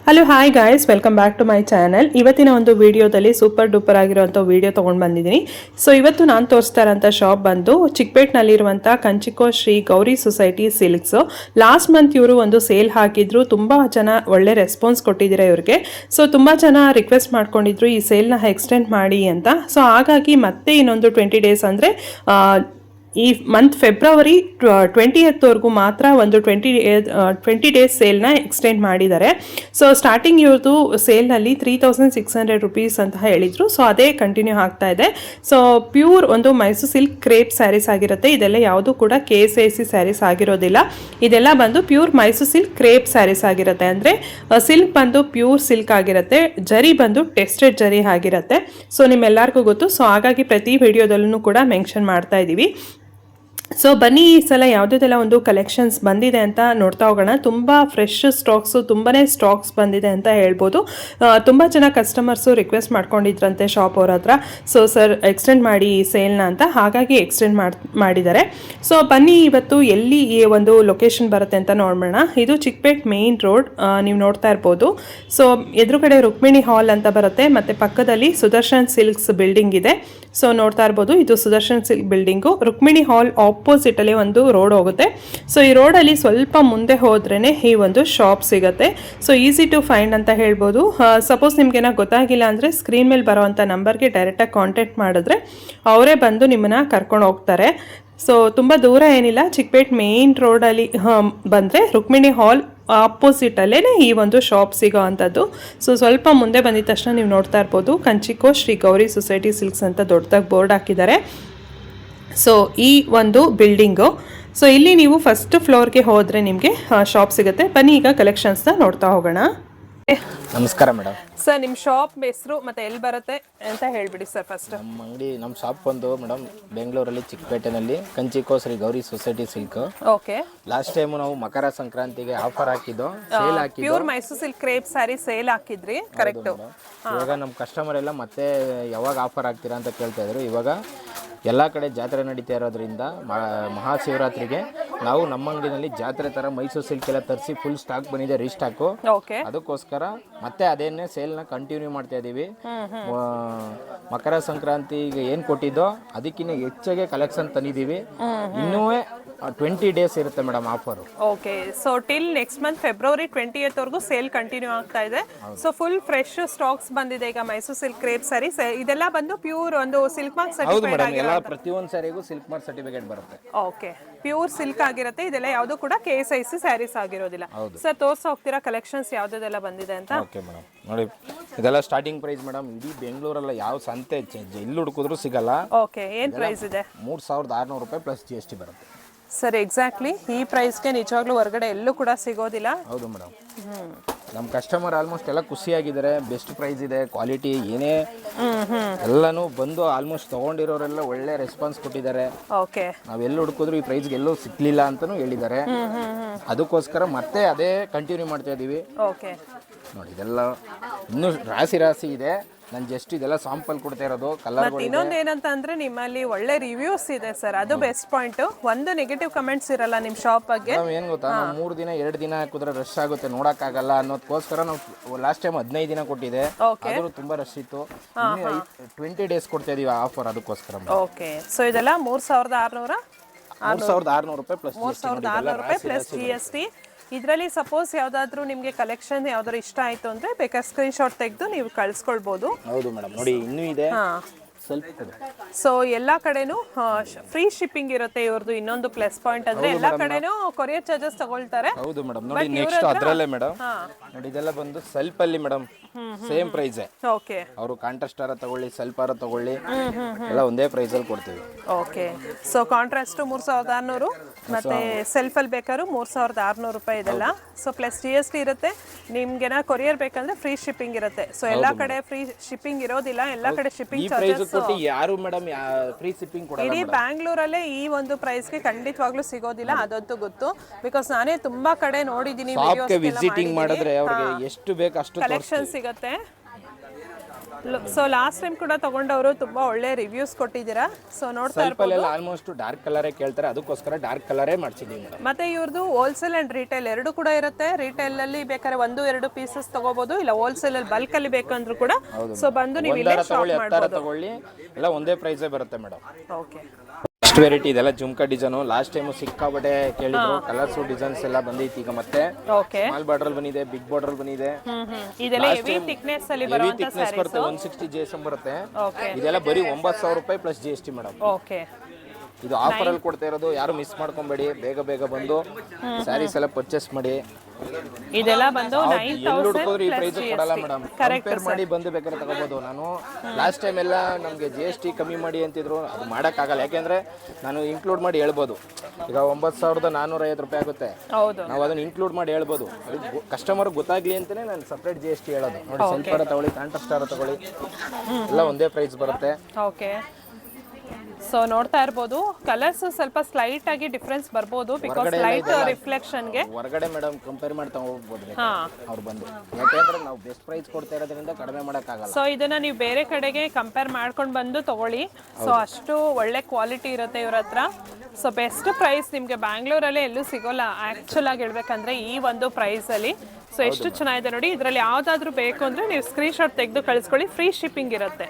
Hello hi guys, welcome back to my channel. ಇವತ್ತಿನ ಒಂದು ವಿಡಿಯೋದಲ್ಲಿ ಸೂಪರ್ ಡೂಪರ್ ಆಗಿರುವಂಥ ವಿಡಿಯೋ ತೊಗೊಂಡು ಬಂದಿದ್ದೀನಿ. ಸೊ ಇವತ್ತು ನಾನು ತೋರಿಸ್ತಾ ಇರೋಂಥ ಶಾಪ್ ಬಂದು ಚಿಕ್ಕಪೇಟ್ನಲ್ಲಿರುವಂಥ Kanchiko Shri Gauri society silks. Last month ಇವರು ಒಂದು ಸೇಲ್ ಹಾಕಿದ್ರು. ತುಂಬ ಜನ ಒಳ್ಳೆ ರೆಸ್ಪಾನ್ಸ್ ಕೊಟ್ಟಿದ್ದೀರಾ ಇವ್ರಿಗೆ. ಸೊ ತುಂಬ ಜನ ರಿಕ್ವೆಸ್ಟ್ ಮಾಡ್ಕೊಂಡಿದ್ರು ಈ ಸೇಲ್ನ ಎಕ್ಸ್ಟೆಂಡ್ ಮಾಡಿ ಅಂತ. ಸೊ ಹಾಗಾಗಿ ಮತ್ತೆ ಇನ್ನೊಂದು 20 ಡೇಸ್ ಅಂದರೆ ಈ ಮಂತ್ ಫೆಬ್ರವರಿ 20th ಮಾತ್ರ ಒಂದು 20 ಡೇಸ್ ಸೇಲ್ನ ಎಕ್ಸ್ಟೆಂಡ್ ಮಾಡಿದ್ದಾರೆ. ಸೊ ಸ್ಟಾರ್ಟಿಂಗ್ ಇವ್ರದ್ದು ಸೇಲ್ನಲ್ಲಿ 3600 ರುಪೀಸ್ ಅಂತ ಹೇಳಿದರು. ಸೊ ಅದೇ ಕಂಟಿನ್ಯೂ ಆಗ್ತಾ ಇದೆ. ಸೊ ಪ್ಯೂರ್ ಒಂದು ಮೈಸೂರು ಸಿಲ್ಕ್ ಕ್ರೇಪ್ ಸ್ಯಾರೀಸ್ ಆಗಿರುತ್ತೆ. ಇದೆಲ್ಲ ಯಾವುದು ಕೂಡ KSIC ಸ್ಯಾರೀಸ್ ಆಗಿರೋದಿಲ್ಲ. ಇದೆಲ್ಲ ಬಂದು pure Mysuru silk crepe saris ಆಗಿರುತ್ತೆ. ಅಂದರೆ ಸಿಲ್ಕ್ ಬಂದು ಪ್ಯೂರ್ ಸಿಲ್ಕ್ ಆಗಿರುತ್ತೆ, ಜರಿ ಬಂದು ಟೆಸ್ಟೆಡ್ ಜರಿ ಆಗಿರುತ್ತೆ. ಸೊ ನಿಮ್ಮೆಲ್ಲರಿಗೂ ಗೊತ್ತು. ಸೊ ಹಾಗಾಗಿ ಪ್ರತಿ ವಿಡಿಯೋದಲ್ಲೂ ಕೂಡ ಮೆನ್ಷನ್ ಮಾಡ್ತಾ ಇದ್ದೀವಿ. ಸೊ ಬನ್ನಿ ಈ ಸಲ ಯಾವುದೆಲ್ಲ ಒಂದು ಕಲೆಕ್ಷನ್ಸ್ ಬಂದಿದೆ ಅಂತ ನೋಡ್ತಾ ಹೋಗೋಣ. ತುಂಬ ಫ್ರೆಶ್ ಸ್ಟಾಕ್ಸು, ತುಂಬಾ ಸ್ಟಾಕ್ಸ್ ಬಂದಿದೆ ಅಂತ ಹೇಳ್ಬೋದು. ತುಂಬ ಜನ ಕಸ್ಟಮರ್ಸು ರಿಕ್ವೆಸ್ಟ್ ಮಾಡ್ಕೊಂಡಿದ್ರಂತೆ ಶಾಪ್ ಅವ್ರ ಹತ್ರ. ಸೊ ಸರ್ ಎಕ್ಸ್ಟೆಂಡ್ ಮಾಡಿ ಈ ಸೇಲ್ನ ಅಂತ, ಹಾಗಾಗಿ ಎಕ್ಸ್ಟೆಂಡ್ ಮಾಡಿದ್ದಾರೆ. ಸೊ ಬನ್ನಿ ಇವತ್ತು ಎಲ್ಲಿ ಈ ಒಂದು ಲೊಕೇಶನ್ ಬರುತ್ತೆ ಅಂತ ನೋಡೋಣ. ಇದು ಚಿಕ್ಕಪೇಟ್ ಮೇನ್ ರೋಡ್ ನೀವು ನೋಡ್ತಾ ಇರ್ಬೋದು. ಸೊ ಎದುರುಗಡೆ ರುಕ್ಮಿಣಿ ಹಾಲ್ ಅಂತ ಬರುತ್ತೆ, ಮತ್ತು ಪಕ್ಕದಲ್ಲಿ ಸುದರ್ಶನ್ ಸಿಲ್ಕ್ಸ್ ಬಿಲ್ಡಿಂಗ್ ಇದೆ. ಸೊ ನೋಡ್ತಾ ಇರ್ಬೋದು, ಇದು ಸುದರ್ಶನ್ ಸಿಲ್ಕ್ ಬಿಲ್ಡಿಂಗು. ರುಕ್ಮಿಣಿ ಹಾಲ್ ಆಪೋಸಿಟ್ ಅಲ್ಲಿ ಒಂದು ರೋಡ್ ಹೋಗುತ್ತೆ. ಸೊ ಈ ರೋಡಲ್ಲಿ ಸ್ವಲ್ಪ ಮುಂದೆ ಹೋದ್ರೇನೆ ಈ ಒಂದು ಶಾಪ್ ಸಿಗುತ್ತೆ. ಸೊ ಈಸಿ ಟು ಫೈಂಡ್ ಅಂತ ಹೇಳ್ಬೋದು. ಸಪೋಸ್ ನಿಮ್ಗೇನೋ ಗೊತ್ತಾಗಿಲ್ಲ ಅಂದರೆ ಸ್ಕ್ರೀನ್ ಮೇಲೆ ಬರೋವಂಥ ನಂಬರ್ಗೆ ಡೈರೆಕ್ಟಾಗಿ ಕಾಂಟ್ಯಾಕ್ಟ್ ಮಾಡಿದ್ರೆ ಅವರೇ ಬಂದು ನಿಮ್ಮನ್ನ ಕರ್ಕೊಂಡು ಹೋಗ್ತಾರೆ. ಸೊ ತುಂಬ ದೂರ ಏನಿಲ್ಲ. ಚಿಕ್ಕಪೇಟ್ ಮೇನ್ ರೋಡಲ್ಲಿ ಬಂದರೆ ರುಕ್ಮಿಣಿ ಹಾಲ್ ಆಪೋಸಿಟಲ್ಲೇ ಈ ಒಂದು ಶಾಪ್ ಸಿಗೋ ಅಂಥದ್ದು. ಸೊ ಸ್ವಲ್ಪ ಮುಂದೆ ಬಂದಿದ ತಕ್ಷಣ ನೀವು ನೋಡ್ತಾ ಇರ್ಬೋದು, ಕಂಚಿಕೋ ಶ್ರೀ ಗೌರಿ ಸೊಸೈಟಿ ಸಿಲ್ಕ್ಸ್ ಅಂತ ದೊಡ್ಡದಾಗಿ ಬೋರ್ಡ್ ಹಾಕಿದ್ದಾರೆ. ಸೊ ಈ ಒಂದು ಬಿಲ್ಡಿಂಗು. ಸೊ ಇಲ್ಲಿ ನೀವು ಫಸ್ಟ್ ಫ್ಲೋರ್ಗೆ ಹೋದರೆ ನಿಮಗೆ ಶಾಪ್ ಸಿಗುತ್ತೆ. ಬನ್ನಿ ಈಗ ಕಲೆಕ್ಷನ್ಸ್ನ ನೋಡ್ತಾ ಹೋಗೋಣ. ನಮಸ್ಕಾರ ಮೇಡಮ್. ಸರ್ ನಿಮ್ಮ ಶಾಪ್ ಹೆಸರು ಮತ್ತೆ ಎಲ್ಲಿ ಬರುತ್ತೆ ಅಂತ ಹೇಳ್ಬಿಡಿ ಸರ್ ಫಸ್ಟ್. ನಮ್ಮ ಅಂಗಡಿ, ನಮ್ಮ ಶಾಪ್ ಬಂದು ಮೇಡಮ್ ಬೆಂಗಳೂರಲ್ಲಿ ಚಿಕ್ಕಪೇಟೆನಲ್ಲಿ Kanchiko Shri Gauri society silk. Okay. Last time ನಾವು ಮಕರ ಸಂಕ್ರಾಂತಿಗೆ ಆಫರ್ ಹಾಕಿದ್ದು, ಸೇಲ್ ಹಾಕಿದ್ದು, pure Mysuru silk crepe saree sale ಹಾಕಿದ್ರಿ. ಕರೆಕ್ಟ್. ಇವಾಗ ನಮ್ಮ ಕಸ್ಟಮರ್ ಎಲ್ಲ ಮತ್ತೆ ಯಾವಾಗ ಆಫರ್ ಹಾಕ್ತೀರಾ ಅಂತ ಕೇಳ್ತಾ ಇದ್ರು. ಇವಾಗ ಎಲ್ಲ ಕಡೆ ಜಾತ್ರೆ ನಡೀತಾ ಇರೋದ್ರಿಂದ ಮಹಾಶಿವರಾತ್ರಿಗೆ ನಾವು ನಮ್ಮ ಅಂಗಡಿನಲ್ಲಿ ಜಾತ್ರೆ ತರ ಮೈಸೂರು ಸಿಲ್ಕ್ ಎಲ್ಲ ತರಿಸಿ ಫುಲ್ ಸ್ಟಾಕ್ ಬಂದಿದೆ, ರೀಸ್ಟಾಕು. ಅದಕ್ಕೋಸ್ಕರ ಮತ್ತೆ ಅದೇನೇ ಸೇಲ್ನ ಕಂಟಿನ್ಯೂ ಮಾಡ್ತಾ ಇದೀವಿ. ಮಕರ ಸಂಕ್ರಾಂತಿಗೆ ಏನ್ ಕೊಟ್ಟಿದ್ದೋ ಅದಕ್ಕಿಂತ ಹೆಚ್ಚಾಗಿ ಕಲೆಕ್ಷನ್ ತಂದಿದ್ದೀವಿ. ಇನ್ನೂ 20 ಡೇಸ್ ಇರುತ್ತೆ madam offer. Okay. So till next month February 20th ವರೆಗೂ ಸೇಲ್ ಕಂಟಿನ್ಯೂ ಆಗ್ತಾ ಇದೆ. ಸೊ ಫುಲ್ ಫ್ರೆಶ್ ಸ್ಟಾಕ್ಸ್ ಬಂದಿದೆ ಈಗ ಮೈಸೂರು ಸಿಲ್ಕ್ ಕ್ರೇಪ್ ಸ್ಯಾರೀಸ್. ಇದೆಲ್ಲ ಬಂದು ಪ್ಯೂರ್ ಒಂದು ಸಿಲ್ಕ್ ಮಾರ್ಕ್ ಸರ್ಟಿಫೈಡ್ ಆಗಿರುತ್ತೆ. ಪ್ರತಿಯೊಂದು ಸ್ಯಾರಿಗೂ ಸಿಲ್ಕ್ ಮಾರ್ಕ್ ಸರ್ಟಿಫಿಕೇಟ್ ಬರುತ್ತೆ. ಓಕೆ. ಪ್ಯೂರ್ ಸಿಲ್ಕ್ ಆಗಿರುತ್ತೆ. ಇದೆಲ್ಲ ಯಾವುದು ಕೂಡ KSIC ಸ್ಯಾರೀಸ್ ಆಗಿರೋದಿಲ್ಲ. ಸರ್ ತೋರ್ಸ ಹೋಗ್ತೀರಾ ಕಲೆಕ್ಷನ್ಸ್ ಯಾವ್ದೆಲ್ಲ ಬಂದಿದೆ ಅಂತ? Okay madam. ನೋಡಿ, ಇದೆಲ್ಲ ಸ್ಟಾರ್ಟಿಂಗ್ ಪ್ರೈಸ್ ಮೇಡಮ್. ಇಡೀ ಬೆಂಗಳೂರಲ್ಲ ಯಾವ ಸಂತೆ ಎಲ್ಲಿ ಹುಡುಕಿದ್ರು ಸಿಗಲ್ಲ. ಓಕೆ. ಏನ್ ಪ್ರೈಸ್ ಇದೆ? 3600 ರೂಪಾಯಿ ಪ್ಲಸ್ GST ಬರುತ್ತೆ. ಸರ್ ಎಕ್ಸಾಕ್ಟ್ಲಿ ಈ ಪ್ರೈಸ್ಗೆ ನಿಜವಾಗ್ಲೂ ಹೊರಗಡೆ ಎಲ್ಲೂ ಕೂಡ ಸಿಗೋದಿಲ್ಲ. ಹೌದು ಮೇಡಮ್. ನಮ್ಮ ಕಸ್ಟಮರ್ ಆಲ್ಮೋಸ್ಟ್ ಎಲ್ಲ ಖುಷಿಯಾಗಿದ್ದಾರೆ. ಬೆಸ್ಟ್ ಪ್ರೈಸ್ ಇದೆ, ಕ್ವಾಲಿಟಿ ಏನೇ ಎಲ್ಲಾನು ಬಂದು ಆಲ್ಮೋಸ್ಟ್ ತಗೊಂಡಿರೋರೆಲ್ಲ ಒಳ್ಳೆ ರೆಸ್ಪಾನ್ಸ್ ಕೊಟ್ಟಿದ್ದಾರೆ. ಓಕೆ. ನಾವೆಲ್ಲ ಹುಡುಕಿದ್ರು ಈ ಪ್ರೈಸ್ಗೆ ಎಲ್ಲೂ ಸಿಕ್ಲಿಲ್ಲ ಅಂತಾನು ಹೇಳಿದ್ದಾರೆ. ಅದಕ್ಕೋಸ್ಕರ ಮತ್ತೆ ಅದೇ ಕಂಟಿನ್ಯೂ ಮಾಡ್ತಾ ಇದೀವಿ. ಓಕೆ. ನೋಡಿ, ಇದೆಲ್ಲ ಇನ್ನೂ ರಾಶಿ ಇದೆ. ನಾನು ಜಸ್ಟ್ ಇದೆಲ್ಲ ಸಾಂಪಲ್ ಕೊಡ್ತಾ ಇರೋದು. ಕಲರ್ ಇನ್ನೊಂದು ಏನಂತ ಅಂದ್ರೆ ನಿಮ್ಮಲ್ಲಿ ಒಳ್ಳೆ ರಿವ್ಯೂಸ್ ಇದೆ ಸರ್, ಅದು ಬೆಸ್ಟ್ ಪಾಯಿಂಟ್. ಒಂದು ನೆಗೆಟಿವ್ ಕಮೆಂಟ್ಸ್ ಇರಲ್ಲ ನಿಮ್ಮ ಶಾಪ್ ಬಗ್ಗೆ. ಏನ್ ಗೊತ್ತಾ, ನಾವು 3 ದಿನ 2 ದಿನ ಹಾಕಿದ್ರೆ ರಶ್ ಆಗುತ್ತೆ, ನೋಡಕ್ಕಾಗಲ್ಲ ಅನ್ನೋದಕ್ಕೋಸ್ಕರ ನಾವು ಲಾಸ್ಟ್ ಟೈಮ್ 15 ದಿನ ಕೊಟ್ಟಿದೆ, ಆದ್ರೂ ತುಂಬಾ ರಶ್ ಇತ್ತು. 20 ಡೇಸ್ ಕೊಡ್ತಾ ಇದೀವಿ ಆಫರ್, ಅದಕ್ಕೋಸ್ಕರ. ಓಕೆ. ಸೊ ಇದೆಲ್ಲ 3600 ರೂಪಾಯಿ ಪ್ಲಸ್ 3600 ರೂಪಾಯಿ ಪ್ಲಸ್ GST. ಇದರಲ್ಲಿ ಸಪೋಸ್ ಯಾವುದಾದ್ರೂ ನಿಮಗೆ ಕಲೆಕ್ಷನ್ ಯಾವ್ದಾದ್ರು ಇಷ್ಟ ಆಯ್ತು ಅಂದ್ರೆ ಬೇಕಾದ್ರೆ ಸ್ಕ್ರೀನ್ ಶಾಟ್ ತೆಗೆದು ನೀವು ಕಳಿಸ್ಕೊಳ್ಬಹುದು. ಹೌದು ಮೇಡಮ್. ನೋಡಿ, ಇನ್ನೂ ಇದೆ ಸ್ವಲ್ಪ. ಸೊ ಎಲ್ಲಾ ಕಡೆನೂ ಫ್ರೀ ಶಿಪ್ಪಿಂಗ್ ಇರುತ್ತೆ ಇವ್ರದ್ದು. ಇನ್ನೊಂದು ಪ್ಲಸ್ ಪಾಯಿಂಟ್ ಅಂದ್ರೆ ಎಲ್ಲಾ ಕಡೆನೂ ಕೊರಿಯರ್ ಚಾರ್ಜಸ್ ತಗೊಳ್ತಾರೆ. ಹೌದು ಮೇಡಮ್. ನೋಡಿ, ನೆಕ್ಸ್ಟ್ ಅದ್ರಲ್ಲೇ ಮೇಡಮ್ ನೋಡಿ, ಇದೆಲ್ಲ ಬಂದು ಸೆಲ್ಫ್ ಅಲ್ಲಿ ಮೇಡಮ್ ಸೇಮ್ ಪ್ರೈಸ್. ಓಕೆ. ಅವರು ಕಾಂಟ್ರಾಸ್ಟ್ ತಗೊಳ್ಳಿ, ಸೆಲ್ಫ್ ತಗೊಳ್ಳಿ, ಎಲ್ಲ ಒಂದೇ ಪ್ರೈಸ್ ಅಲ್ಲಿ ಕೊಡ್ತೀವಿ. ಓಕೆ. ಸೊ ಕಾಂಟ್ರಾಸ್ಟ್ 3600 ಮತ್ತೆ ಸೆಲ್ಫ್ ಅಲ್ಲಿ ಬೇಕಾದ್ರೂ 3600 ರೂಪಾಯಿ ಇದೆಲ್ಲ. ಸೊ ಪ್ಲಸ್ GST ಇರುತ್ತೆ. ನಿಮ್ಗೆನ ಕೊರಿಯರ್ ಬೇಕಂದ್ರೆ ಫ್ರೀ ಶಿಪ್ಪಿಂಗ್ ಇರುತ್ತೆ. ಸೊ ಎಲ್ಲಾ ಕಡೆ ಫ್ರೀ ಶಿಪ್ಪಿಂಗ್ ಇರೋದಿಲ್ಲ, ಎಲ್ಲಾ ಕಡೆ ಶಿಪ್ಪಿಂಗ್ ಚಾರ್ಜಸ್ ಯಾರು ಮೇಡಮ್ ಫ್ರೀ ಶಿಪ್ಪಿಂಗ್ ಕೊಡಲ್ಲ. ಇಡೀ ಬ್ಯಾಂಗ್ಳೂರಲ್ಲೇ ಈ ಒಂದು ಪ್ರೈಸ್ಗೆ ಖಂಡಿತವಾಗ್ಲೂ ಸಿಗೋದಿಲ್ಲ, ಅದಂತೂ ಗೊತ್ತು. ಬಿಕಾಸ್ ನಾನೇ ತುಂಬಾ ಕಡೆ ನೋಡಿದೀನಿ, ವಿಸಿಟಿಂಗ್ ಮಾಡಿದ್ರೆ ಅವ್ರಿಗೆ ಎಷ್ಟು ಬೇಕು ಅಷ್ಟು ಕಲೆಕ್ಷನ್ ಸಿಗುತ್ತೆ. ಸೊ ಲಾಸ್ಟ್ ಟೈಮ್ ಕೂಡ ತಗೊಂಡವರು ತುಂಬಾ ಒಳ್ಳೆ ರಿವ್ಯೂಸ್ ಕೊಟ್ಟಿದ್ದೀರಾ. ಸೊ ನೋಡ್ತಾ ಇರ್ಬೋದು. ಸ್ವಲ್ಪ ಆಲ್ಮೋಸ್ಟ್ ಡಾರ್ಕ್ ಕಲರೇ ಕೇಳ್ತಾರೆ, ಅದಕ್ಕೋಸ್ಕರ ಡಾರ್ಕ್ ಕಲರೇ ಮಾಡ್ಸಿದ್ದೀವಿ ಮೇಡಮ್. ಮತ್ತೆ ಇವ್ರದ್ದು ಹೋಲ್ಸೇಲ್ ಅಂಡ್ ರಿಟೇಲ್ ಎರಡು ಕೂಡ ಇರುತ್ತೆ. ರಿಟೇಲ್ ಅಲ್ಲಿ ಬೇಕಾದ್ರೆ 1-2 ಪೀಸಸ್ ತಗೋಬಹುದು, ಇಲ್ಲ ಹೋಲ್ಸೇಲ್ ಅಲ್ಲಿ ಬಲ್ಕ್ ಅಲ್ಲಿ ಬೇಕಂದ್ರೂ ಕೂಡ ಸೊ ಬಂದು ನೀವು ಇಲ್ಲೇ ಶಾಪ್ ಮಾಡಬಹುದು. ತಗೊಳ್ಳಿ, ಎಲ್ಲ ಒಂದೇ ಪ್ರೈಸೇ ಬರುತ್ತೆ ಮೇಡಮ್. ಓಕೆ. ನೆಕ್ಸ್ಟ್ ವೆರೈಟಿ ಇದೆಲ್ಲ ಜುಮ್ಕಾ ಡಿಸೈನು. ಲಾಸ್ಟ್ ಟೈಮ್ ಸಿಕ್ಕಾಬಟ್ಟೆ ಕೇಳಿದ್ರು, ಕಲರ್ಸ್ ಡಿಸೈನ್ಸ್ ಎಲ್ಲ ಬಂದೈತಿ ಈಗ. ಮತ್ತೆ ಓಕೆ. ಸ್ಮಾಲ್ ಬಾರ್ಡರ್ ಬಂದಿದೆ, ಬಿಗ್ ಬಾರ್ಡರ್ ಬಂದಿದೆ. ಇದೆಲ್ಲ ಹೆವಿ ಥಿಕ್ನೆಸ್ ಅಲ್ಲಿ ಬರುವಂತ ಸ್ಯಾರೀಸ್ ಬರುತ್ತೆ. 160 GSM ಬರುತ್ತೆ. ಇದೆಲ್ಲ ಬರೀ 9,000 ರೂಪಾಯಿ ಪ್ಲಸ್ GST ಮೇಡಮ್. ಓಕೆ. ಇದು ಆಫರ್ ಅಲ್ಲಿ ಕೊಡ್ತಾ ಇರೋದು, ಯಾರು ಮಿಸ್ ಮಾಡ್ಕೊಂಬೇಡಿ. ಬೇಗ ಬೇಗ ಬಂದು ಸ್ಯಾರೀಸ್ ಎಲ್ಲ ಪರ್ಚೇಸ್ ಮಾಡಿ. ಇದೆಲ್ಲ ಬಂದು 9,000 ಈ ಪ್ರೈಸ್ ಕೊಡಲ್ಲ ಮೇಡಮ್. ಕಂಪೇರ್ ಮಾಡಿ ಬಂದು ಬೇಕಾದ್ರೆ ತಗೋಬಹುದು. ನಾನು ಲಾಸ್ಟ್ ಟೈಮ್ ಎಲ್ಲ ನಮಗೆ GST ಕಮ್ಮಿ ಮಾಡಿ ಅಂತಿದ್ರು, ಅದು ಮಾಡೋಕ್ಕಾಗಲ್ಲ. ಯಾಕೆಂದ್ರೆ ನಾನು ಇನ್ಕ್ಲೂಡ್ ಮಾಡಿ ಹೇಳ್ಬೋದು. ಈಗ 9,450 ರೂಪಾಯಿ ಆಗುತ್ತೆ, ನಾವು ಅದನ್ನ ಇನ್ಕ್ಲೂಡ್ ಮಾಡಿ ಹೇಳ್ಬೋದು. ಕಸ್ಟಮರ್ ಗೊತ್ತಾಗ್ಲಿ ಅಂತಾನೆ ನಾನು ಸಪ್ರೇಟ್ GST ಹೇಳೋದು. ನೋಡಿ, ಸೆಲ್ಫಾರ ತಗೊಳ್ಳಿ, ಕಾಂಟ್ರಾಸ್ಟಾರ ತಗೊಳ್ಳಿ, ಎಲ್ಲ ಒಂದೇ ಪ್ರೈಸ್ ಬರುತ್ತೆ. ಓಕೆ. ಸೊ ನೋಡ್ತಾ ಇರ್ಬೋದು, ಕಲರ್ಸ್ ಸ್ವಲ್ಪ ಸ್ಲೈಟ್ ಆಗಿ ಡಿಫರೆನ್ಸ್ ಬರ್ಬೋದು, ಬಿಕಾಸ್ ಲೈಟ್ ರಿಫ್ಲೆಕ್ಷನ್ ಗೆ ಹೊರಗಡೆ ಮೇಡಮ್ ಕಂಪೇರ್ ಮಾಡ್ತಾ ಹೋಗ್ಬೋದು ಅವ್ರು ಬಂದು. ಯಾಕೆಂದ್ರೆ ನಾವು ಬೆಸ್ಟ್ ಪ್ರೈಸ್ ಕೊಡ್ತಾ ಇರೋದ್ರಿಂದ ಕಡಿಮೆ ಮಾಡೋಕ್ಕಾಗಲ್ಲ. ಸೊ ಇದನ್ನ ನೀವು ಬೇರೆ ಕಡೆಗೆ ಕಂಪೇರ್ ಮಾಡ್ಕೊಂಡು ಬಂದು ತಗೊಳ್ಳಿ. ಸೊ ಅಷ್ಟು ಒಳ್ಳೆ ಕ್ವಾಲಿಟಿ ಇರುತ್ತೆ ಇವ್ರ ಹತ್ರ. ಸೊ ಬೆಸ್ಟ್ ಪ್ರೈಸ್ ನಿಮಗೆ ಬ್ಯಾಂಗ್ಳೂರಲ್ಲಿ ಎಲ್ಲೂ ಸಿಗೋಲ್ಲ ಆಕ್ಚುಲ್ ಆಗಿ ಹೇಳ್ಬೇಕಂದ್ರೆ ಈ ಒಂದು ಪ್ರೈಸ್ ಅಲ್ಲಿ. ಸೊ ಎಷ್ಟು ಚೆನ್ನಾಗಿದೆ ನೋಡಿ. ಇದರಲ್ಲಿ ಯಾವ್ದಾದ್ರು ಬೇಕು ಅಂದ್ರೆ ನೀವು ಸ್ಕ್ರೀನ್ ಶಾಟ್ ತೆಗೆದು ಕಳಿಸ್ಕೊಳ್ಳಿ, ಫ್ರೀ ಶಿಪ್ಪಿಂಗ್ ಇರುತ್ತೆ.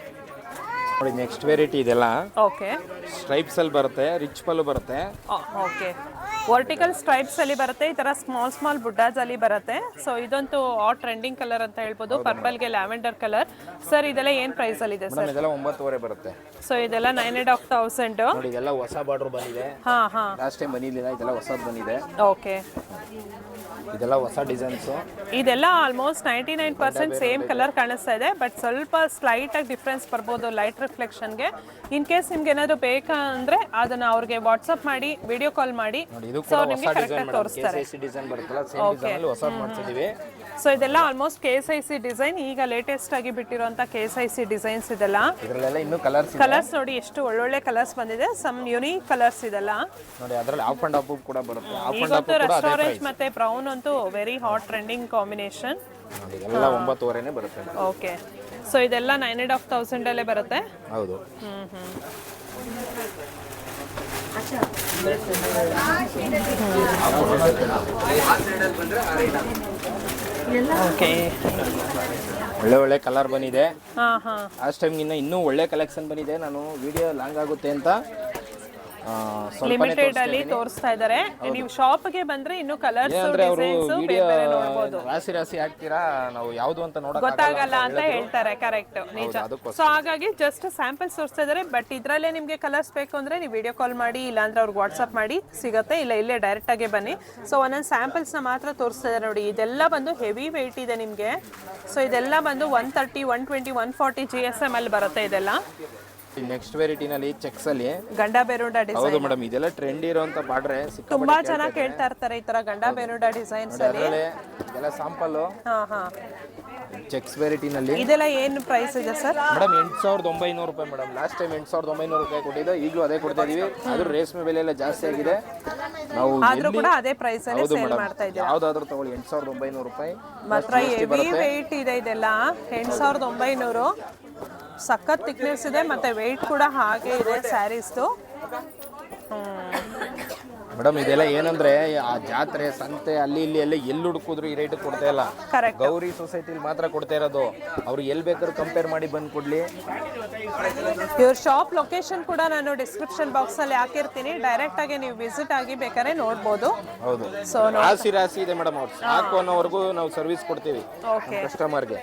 ನೋಡಿ, ನೆಕ್ಸ್ಟ್ ವೆರೈಟಿ ಇದೆಲ್ಲ ಓಕೆ. ಸ್ಟ್ರೈಪ್ಸ್ ಅಲ್ಲಿ ಬರುತ್ತೆ, ರಿಚ್ ಪಲ್ಲು ಬರುತ್ತೆ. ಓಕೆ. ವರ್ಟಿಕಲ್ ಸ್ಟ್ರೈಪ್ಸ್ ಅಲ್ಲಿ ಬರುತ್ತೆ, ಈ ತರ ಸ್ಮಾಲ್ ಬುಡ್ಡಾಸ್ ಅಲ್ಲಿ ಬರುತ್ತೆ. ಸೊ ಇದಂತೂ ಟ್ರೆಂಡಿಂಗ್ ಕಲರ್ ಅಂತ ಹೇಳ್ಬೋದು, ಪರ್ಪಲ್ ಗೆ ಲ್ಯಾವೆಂಡರ್ ಕಲರ್. ಸರ್ ಇದೆಲ್ಲ ಏನ್ ಪ್ರೈಸ್ ಅಲ್ಲಿ ಇದೆ ಸರ್? ಇದೆಲ್ಲ 9,500 ಬರುತ್ತೆ. ಸೊ ಇದೆಲ್ಲ 9,500. ನೋಡಿ, ಇದೆಲ್ಲ ಹೊಸ ಬಾರ್ಡರ್ ಬಂದಿದೆ. ಲಾಸ್ಟ್ ಟೈಮ್ ಬಂದಿಲ್ಲ, ಇದೆಲ್ಲ ಹೊಸದು ಬಂದಿದೆ. ಓಕೆ. ಇದೆಲ್ಲ ಹೊಸ ಡಿಸೈನ್ಸ್. ಇದೆಲ್ಲ ಆಲ್ಮೋಸ್ಟ್ 99% ಸೇಮ್ ಕಲರ್ ಕಾಣಿಸ್ತಾ ಇದೆ, ಬಟ್ ಸ್ವಲ್ಪ ಸ್ಲೈಟ್ ಆಗಿ ಡಿಫ್ರೆನ್ಸ್ ಬರ್ಬೋದು ಲೈಟ್ ರಿಫ್ಲೆಕ್ಷನ್ಗೆ. ಇನ್ ಕೇಸ್ ನಿಮ್ಗೆ ಏನಾದ್ರು ಬೇಕಾ ಅಂದ್ರೆ ಅದನ್ನ ಅವ್ರಿಗೆ ವಾಟ್ಸ್ಆಪ್ ಮಾಡಿ, ವಿಡಿಯೋ ಕಾಲ್ ಮಾಡಿ, ಸೊ ನಿಮ್ಗೆ ಕರೆಕ್ಟ್ ಆಗಿ ತೋರಿಸ್ತಾರೆ. ಸೊ ಇದೆಲ್ಲ ಆಲ್ಮೋಸ್ಟ್ KSIC ಡಿಸೈನ್, ಈಗ ಲೇಟೆಸ್ಟ್ ಆಗಿ ಬಿಟ್ಟಿರುವಂತ KSIC ಡಿಸೈನ್ಸ್ ಇದೆಲ್ಲ. ಕಲರ್ಸ್ ನೋಡಿ ಎಷ್ಟು ಒಳ್ಳೊಳ್ಳೆ ಕಲರ್ಸ್ ಬಂದಿದೆ, ಸಮ್ ಯುನೀಕ್ ಕಲರ್ಸ್ ಇದೆಲ್ಲ. ನೋಡಿ, ಅದರಲ್ಲಿ ಆಫ್ ಅಂಡ್ ಆಫ್ ಕೂಡ ಬರುತ್ತೆ. ಇವತ್ತು ರೆಸ್ಟೋರೆಂಟ್ ಮತ್ತೆ ಬ್ರೌನ್ ಅಂತೂ ವೆರಿ ಹಾಟ್ ಟ್ರೆಂಡಿಂಗ್ ಕಾಂಬಿನೇಷನ್. ಇದೆಲ್ಲ 9,500ನೇ ಬರುತ್ತೆ. ಓಕೆ. ಸೊ ಇದೆಲ್ಲ 9,500 ಅಲ್ಲೇ ಬರುತ್ತೆ. ಹೌದು. ಓಕೆ. ಒಳ್ಳೆ ಕಲರ್ ಬಂದಿದೆ. ಲಾಸ್ಟ್ ಟೈಮ್ ಇನ್ನೂ ಒಳ್ಳೆ ಕಲೆಕ್ಷನ್ ಬಂದಿದೆ. ನಾನು ವಿಡಿಯೋ ಲಾಂಗ್ ಆಗುತ್ತೆ ಅಂತ ಲಿಮಿಟೆಡ್ ಅಲ್ಲಿ ತೋರಿಸ್ತಾ ಇದ್ದಾರೆ. ನೀವು ಶಾಪ್ ಗೆ ಬಂದ್ರೆ ಇನ್ನು ಕಲರ್ಸ್ ಡಿಸೈನ್ಸ್ ಬೇರೆ ಬೇರೆ ನೋಡಬಹುದು. ರಾಶಿ ಹಾಕ್ತೀರಾ, ನಾವು ಯಾವುದು ಅಂತ ಗೊತ್ತಾಗಲ್ಲ ಅಂತ ಹೇಳ್ತಾರೆ. ಕರೆಕ್ಟ್, ನಿಜ. ಸೊ ಹಾಗಾಗಿ ಜಸ್ಟ್ ಸ್ಯಾಂಪಲ್ಸ್ ತೋರಿಸ್ತಾ ಇದ್ದಾರೆ. ಬಟ್ ಇದ್ರಲ್ಲೇ ನಿಮ್ಗೆ ಕಲರ್ಸ್ ಬೇಕು ಅಂದ್ರೆ ನೀವು ವಿಡಿಯೋ ಕಾಲ್ ಮಾಡಿ, ಇಲ್ಲಾಂದ್ರೆ ಅವ್ರಿಗೆ ವಾಟ್ಸ್ಆಪ್ ಮಾಡಿ ಸಿಗುತ್ತೆ, ಇಲ್ಲ ಇಲ್ಲೇ ಡೈರೆಕ್ಟ್ ಆಗಿ ಬನ್ನಿ. ಸೊ ಒಂದೊಂದು ಸ್ಯಾಂಪಲ್ಸ್ ನ ಮಾತ್ರ ತೋರಿಸ್ತಾ ಇದ್ದಾರೆ ನೋಡಿ. ಇದೆಲ್ಲ ಬಂದು ಹೆವಿ ವೆಯ್ಟ್ ಇದೆ ನಿಮ್ಗೆ. ಸೊ ಇದೆಲ್ಲ ಬಂದು 130, 120, 140 GSM ಅಲ್ಲಿ ಬರುತ್ತೆ ಇದೆಲ್ಲ. ನೆಕ್ಸ್ಟ್ ವೆರೈಟಿ ನಲ್ಲಿ ಚೆಕ್ಸ್ ಅಲ್ಲಿ ಗಂಡಾ ಬೆರುಂಡ ಡಿಸೈನ್. ಹೌದು ಮೇಡಮ್, ಇದೆಲ್ಲ ಟ್ರೆಂಡ್ ಇರುವಂತ ಬಾರ್ಡ್ರೆ. ತುಂಬಾ ಚೆನ್ನಾಗಿ ಕೇಳ್ತಾ ಇರ್ತಾರೆ ಈ ತರ ಗಂಡಾ ಬೆರುಂಡ ಡಿಸೈನ್ಸ್ ಅಲ್ಲಿ. ಇದೆಲ್ಲ ಸ್ಯಾಂಪಲ್ ಚೆಕ್ಸ್ ವೆರೈಟಿ ನಲ್ಲಿ. ಇದೆಲ್ಲ ಏನು ಪ್ರೈಸ್ ಇದೆ ಸರ್? ಮೇಡಮ್ 8,900 ರೂಪಾಯಿ ಮೇಡಮ್. ಲಾಸ್ಟ್ ಟೈಮ್ 8,900 ರೂಪಾಯಿ ಕೊಟ್ಟಿದ್ದೆ, ಈಗಲೂ ಅದೇ ಕೊಡ್ತಾ ಇದೀವಿ. ಆದ್ರೂ ರೇಷ್ಮೆ ಬೆಲೆ ಎಲ್ಲ ಜಾಸ್ತಿ ಆಗಿದೆ. ನಾವು ಆದ್ರೂ ಕೂಡ ಅದೇ ಪ್ರೈಸ್ ಅಲ್ಲಿ ಸೇಲ್ ಮಾಡ್ತಾ ಇದ್ದೀವಿ. ಯಾವ್ದಾದ್ರು ತಗೊಳ್ಳಿ, 8,900 ರೂಪಾಯಿ ಮಾತ್ರ. ಹೆವಿ ವೆಯ್ಟ್ ಇದೆ ಇದೆಲ್ಲ. 8,900 ಸಖತ್ ಥಿಕ್ನೆಸ್ ಇದೆ, ಮತ್ತೆ ವೆಯ್ಟ್ ಕೂಡ ಹಾಗೆ ಇದೆ ಸ್ಯಾರೀಸ್ದು. ಮೇಡಮ್ ಇದೆಲ್ಲ ಏನಂದ್ರೆ ಆ ಜಾತ್ರೆ ಸಂತೆ ಅಲ್ಲಿ ಇಲ್ಲಿ ಎಲ್ಲ ಎಲ್ಲಿ ಹುಡುಕಿದ್ರು ಈ ರೇಟ್ ಕೊಡ್ತಾ ಇಲ್ಲ. ಗೌರಿ ಸೊಸೈಟಿಲಿ ಮಾತ್ರ ಕೊಡ್ತಾ ಇರೋದು. ಅವ್ರು ಎಲ್ಲಿ ಬೇಕಾದ್ರೂ ಕಂಪೇರ್ ಮಾಡಿ ಬಂದು ಕೊಡ್ಲಿ. ಇವ್ರ ಶಾಪ್ ಲೊಕೇಶನ್ ಕೂಡ ನಾನು ಡಿಸ್ಕ್ರಿಪ್ಷನ್ ಬಾಕ್ಸ್ ಅಲ್ಲಿ ಹಾಕಿರ್ತೀನಿ, ಡೈರೆಕ್ಟ್ ಆಗಿ ನೀವು ವಿಸಿಟ್ ಆಗಿ ಬೇಕಾದ್ರೆ ನೋಡ್ಬೋದು. ಹೌದು. ಸೊ ರಾಶಿ ಇದೆ ಮೇಡಮ್. ಅವ್ರು ಸಾಕು ಅನ್ನೋವರೆಗೂ ನಾವು ಸರ್ವಿಸ್ ಕೊಡ್ತೀವಿ ಕಸ್ಟಮರ್ಗೆ.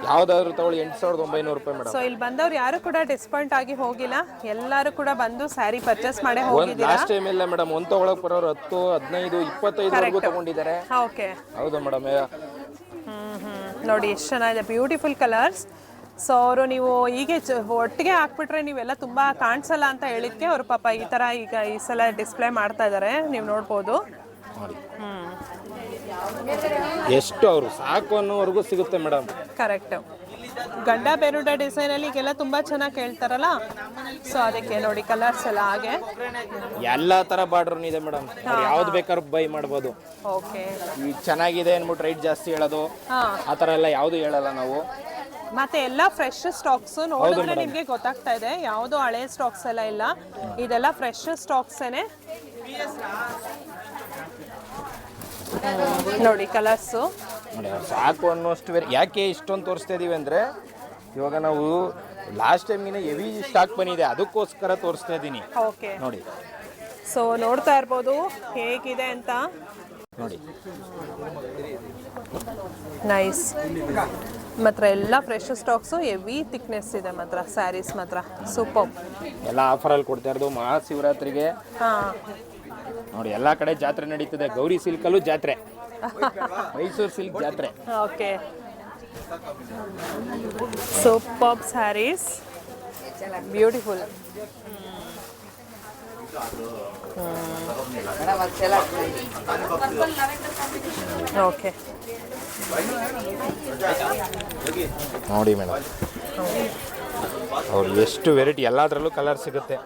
ಯಾವ್ದಾದ್ರು ತಗೊಳ್ಳಿ, 8,900 ರೂಪಾಯಿ ಮೇಡಮ್. ಸೊ ಇಲ್ಲಿ ಬಂದವ್ರು ಯಾರು ಕೂಡ ಡಿಸ್ಪಾಯಿಂಟ್ ಆಗಿ ಹೋಗಿಲ್ಲ, ಎಲ್ಲರೂ ಕೂಡ ಬಂದು ಸ್ಯಾರಿ ಪರ್ಚೇಸ್ ಮಾಡಿ ಹೋಗಿದ್ದೀರಾ. ಲಾಸ್ಟ್ ಟೈಮ್ ಎಲ್ಲ ಮೇಡಮ್ ಒಂದ್ ತಗೊಳಕ್ ಬರೋರು 10, 15, 25 ತಗೊಂಡಿದ್ದಾರೆ. ಓಕೆ. ಹೌದು ಮೇಡಮ್. ನೋಡಿ ಎಷ್ಟು ಚೆನ್ನಾಗಿದೆ, ಬ್ಯೂಟಿಫುಲ್ ಕಲರ್ಸ್. ಸೊ ಅವರು ನೀವು ಹೀಗೆ ಒಟ್ಟಿಗೆ ಹಾಕ್ಬಿಟ್ರೆ ನೀವೆಲ್ಲ ತುಂಬ ಕಾಣಿಸಲ್ಲ ಅಂತ ಹೇಳಿದ್ಕೆ ಅವರು ಪಾಪ ಈ ಥರ ಈಗ ಈ ಸಲ ಡಿಸ್ಪ್ಲೇ ಮಾಡ್ತಾ ಇದ್ದಾರೆ, ನೀವು ನೋಡ್ಬೋದು. ಎಷ್ಟು ಅವರು ಸಾಕು ಅನ್ನೋವರೆಗೂ ಸಿಗುತ್ತೆ ಮೇಡಮ್. ಕರೆಕ್ಟ್. ಗಂಡಾ ಬೆರುಡ ಡಿಸೈನ್ ಅಲ್ಲಿ ಈಗೆಲ್ಲ ತುಂಬಾ ಚೆನ್ನಾಗಿ ಕೇಳ್ತಾರಲ್ಲ, ಸೊ ಅದಕ್ಕೆ ನೋಡಿ ಕಲರ್ಸ್ ಎಲ್ಲ ಹಾಗೆ ಎಲ್ಲಾ ತರ ಬಾರ್ಡರ್ ಇದೆ ಮೇಡಮ್. ಯಾವ್ದು ಬೇಕಾದ್ರೂ ಬೈ ಮಾಡ್ಬೋದು. ಓಕೆ. ಈಗ ಚೆನ್ನಾಗಿದೆ ಅನ್ಬಿಟ್ಟು ರೈಟ್ ಜಾಸ್ತಿ ಹೇಳೋದು ಆ ತರ ಎಲ್ಲ ಯಾವುದು ಹೇಳಲ್ಲ ನಾವು. ಮತ್ತೆ ಎಲ್ಲ ಫ್ರೆಶ್ ಸ್ಟಾಕ್ಸ್ ನೋಡಿದ್ರೆ ನಿಮಗೆ ಗೊತ್ತಾಗ್ತಾ ಇದೆ, ಯಾವುದು ಹಳೆ ಸ್ಟಾಕ್ಸ್ ಎಲ್ಲ ಇಲ್ಲ, ಇದೆಲ್ಲ ಫ್ರೆಶ್ ಸ್ಟಾಕ್ಸೇನೆ. ನೋಡಿ ಕಲರ್ಸು ನೋಡಿ ಸಾಕು ಅನ್ನೋಷ್ಟು ಯಾಕೆ ಇಷ್ಟೊಂದು ತೋರಿಸ್ತಾ ಇದೀವಿ ಅಂದರೆ, ಇವಾಗ ನಾವು ಲಾಸ್ಟ್ ಟೈಮ್ಗಿನ ಹೆವಿ ಸ್ಟಾಕ್ ಬಂದಿದೆ, ಅದಕ್ಕೋಸ್ಕರ ತೋರಿಸ್ತಾ ಇದ್ದೀನಿ. ಓಕೆ ನೋಡಿ, ಸೊ ನೋಡ್ತಾ ಇರ್ಬೋದು ಹೇಗಿದೆ ಅಂತ. ನೋಡಿ ನೈಸ್. ಮಾತ್ರ ಎಲ್ಲ ಫ್ರೆಶ್ ಸ್ಟಾಕ್ಸು, ಹೆವಿ ಥಿಕ್ನೆಸ್ ಇದೆ ಮಾತ್ರ ಸ್ಯಾರೀಸ್ ಮಾತ್ರ ಸೂಪರ್. ಎಲ್ಲ ಆಫರಲ್ಲಿ ಕೊಡ್ತಾ ಇರೋದು ಮಹಾಶಿವರಾತ್ರಿಗೆ. ಹಾಂ ನೋಡಿ ಎಲ್ಲ ಕಡೆ ಜಾತ್ರೆ ನಡೀತದೆ. ಗೌರಿ ಸಿಲ್ಕಲ್ಲೂ ಜಾತ್ರೆ, ಮೈಸೂರು ಸಿಲ್ಕ್ ಜಾತ್ರೆ. Okay, super saris, beautiful. Okay ನೋಡಿ ಮೇಡಮ್, ಅವ್ರು ಎಷ್ಟು ವೆರೈಟಿ, ಎಲ್ಲದರಲ್ಲೂ ಕಲರ್ ಸಿಗುತ್ತೆ.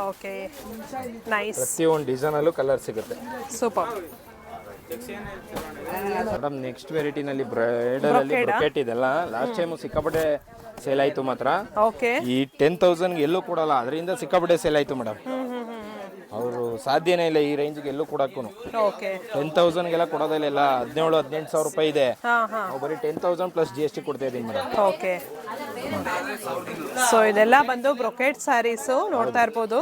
ಓಕೆ ನೈಸ್, ಪ್ರತಿಯೊಂದು ಡಿಸೈನಲ್ಲೂ ಕಲರ್ ಸಿಗುತ್ತೆ. ಸೂಪರ್. ಮೇಡಮ್ ನೆಕ್ಸ್ಟ್ ವೆರೈಟಿನಲ್ಲಿ ಬ್ರೈಡಲಲ್ಲಿ ಬ್ರೊಕೆಟ್ ಇದೆಲ್ಲ ಲಾಸ್ಟ್ ಟೈಮು ಸಿಕ್ಕಾಪಟ್ಟೆ ಸೇಲ್ ಆಯಿತು ಮಾತ್ರ. ಓಕೆ, ಈ 10,000 ಎಲ್ಲೂ ಕೊಡಲ್ಲ, ಅದರಿಂದ ಸಿಕ್ಕಾಪಟ್ಟೆ ಸೇಲ್ ಆಯಿತು ಮೇಡಮ್. ಅವರು ಸಾಧ್ಯನೇ ಇಲ್ಲ ಈ ರೇಂಜ್ಗೆ ಎಲ್ಲೂ ಕೊಡಕ್ಕೂ. ಓಕೆ 10,000ಗೆಲ್ಲ ಕೊಡೋದಿಲ್ಲ, 17,000-18,000 ರೂಪಾಯಿ ಇದೆ. ಹಾಂ ಹಾಂ, ನಾವು ಬರೀ 10,000 ಪ್ಲಸ್ GST ಕೊಡ್ತಾ ಇದ್ದೀನಿ ಮೇಡಮ್. ಓಕೆ. ಸೊ ಇದೆಲ್ಲ ಬಂದು ಬ್ರೊಕೆಟ್ ಸ್ಯಾರೀಸು ನೋಡ್ತಾ ಇರ್ಬೋದು.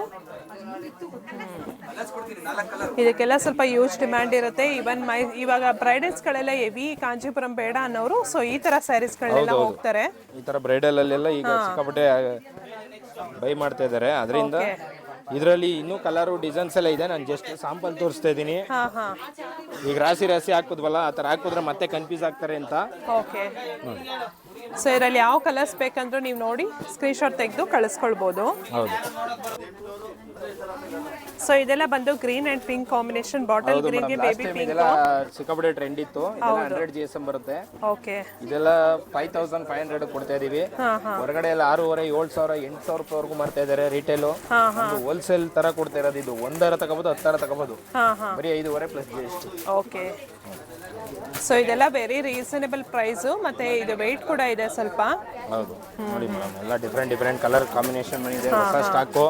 ಇದಕ್ಕೆಲ್ಲ ಸ್ವಲ್ಪ ಯೂಸ್ ಡಿಮ್ಯಾಂಡ್ ಇರುತ್ತೆ. ಈವನ್ ಇವಾಗ ಬ್ರೈಡಲ್ಸ್ಗಳೆಲ್ಲ ಹೆವಿ ಕಾಂಚೀಪುರಂ ಬೇಡ ಅನ್ನೋರು ಸೊ ಈ ಥರ ಸ್ಯಾರೀಸ್ಗಳೆಲ್ಲ ಹೋಗ್ತಾರೆ. ಈ ಥರ ಬ್ರೈಡಲಲ್ಲೆಲ್ಲ ಈಗ ಸಿಕ್ಕಾಪಟ್ಟೆ ಬೈ ಮಾಡ್ತಾ ಇದ್ದಾರೆ. ಅದರಿಂದ ಇದರಲ್ಲಿ ಇನ್ನೂ ಕಲರು ಡಿಸೈನ್ಸ್ ಎಲ್ಲ ಇದೆ. ನಾನು ಜಸ್ಟ್ ಸ್ಯಾಂಪಲ್ ತೋರಿಸ್ತಾ ಇದ್ದೀನಿ. ಈಗ ರಾಶಿ ರಾಶಿ ಹಾಕಿದ್ವಲ್ಲ, ಆ ಥರ ಹಾಕಿದ್ರೆ ಮತ್ತೆ ಕನ್ಫ್ಯೂಸ್ ಆಗ್ತಾರೆ ಅಂತ. ಓಕೆ, ಸೊ ಇದರಲ್ಲಿ ಯಾವ ಕಲರ್ಸ್ ಬೇಕಂದ್ರೂ ನೀವು ನೋಡಿ ಸ್ಕ್ರೀನ್ಶಾಟ್ ತೆಗೆದು ಕಳಿಸ್ಕೊಳ್ಬೋದು. ಹೌದು. ಸೊ ಇದೆಲ್ಲ ಬಂದು green and pink combination, bottle ಗ್ರೀನ್ಗೆ ಬೇಬಿ ಪಿಂಕ್. ಇದೆಲ್ಲ ಸಿಕ್ಕಾಪಟ್ಟೆ ಟ್ರೆಂಡ್ ಇತ್ತು. 100 GSM ಬರುತ್ತೆ. ಓಕೆ, ಇದೆಲ್ಲ 5,500 ಕೊಡ್ತಾ ಇದೀವಿ. ಹೊರಗಡೆ ಎಲ್ಲ 6,500, 7,000, 8,000 ರೂಪಾಯಿವರೆಗೂ ಮಾಡ್ತಾ ಇದ್ದಾರೆ ರಿಟೇಲು. ಹೋಲ್ಸೇಲ್ ತರ ಕೊಡ್ತಾ ಇರೋದು. ಇದು 1 ತಗೋಬಹುದು, 10 ತಗೋಬಹುದು. ಬರೀ 5,500 ಪ್ಲಸ್ GST. ಓಕೆ, ಸೊ ಇದೆಲ್ಲ ವೆರಿ ರೀಸನೇಬಲ್ ಪ್ರೈಸು, ಮತ್ತೆ ಇದು ವೆಯ್ಟ್ ಕೂಡ ಇದೆ ಸ್ವಲ್ಪ. ಹೌದು ನೋಡಿ ಮೇಡಮ್, ಎಲ್ಲ ಡಿಫ್ರೆಂಟ್ ಕಲರ್ ಕಾಂಬಿನೇಷನ್ ಬಂದಿದೆ. ಹೊಸ ಸ್ಟಾಕು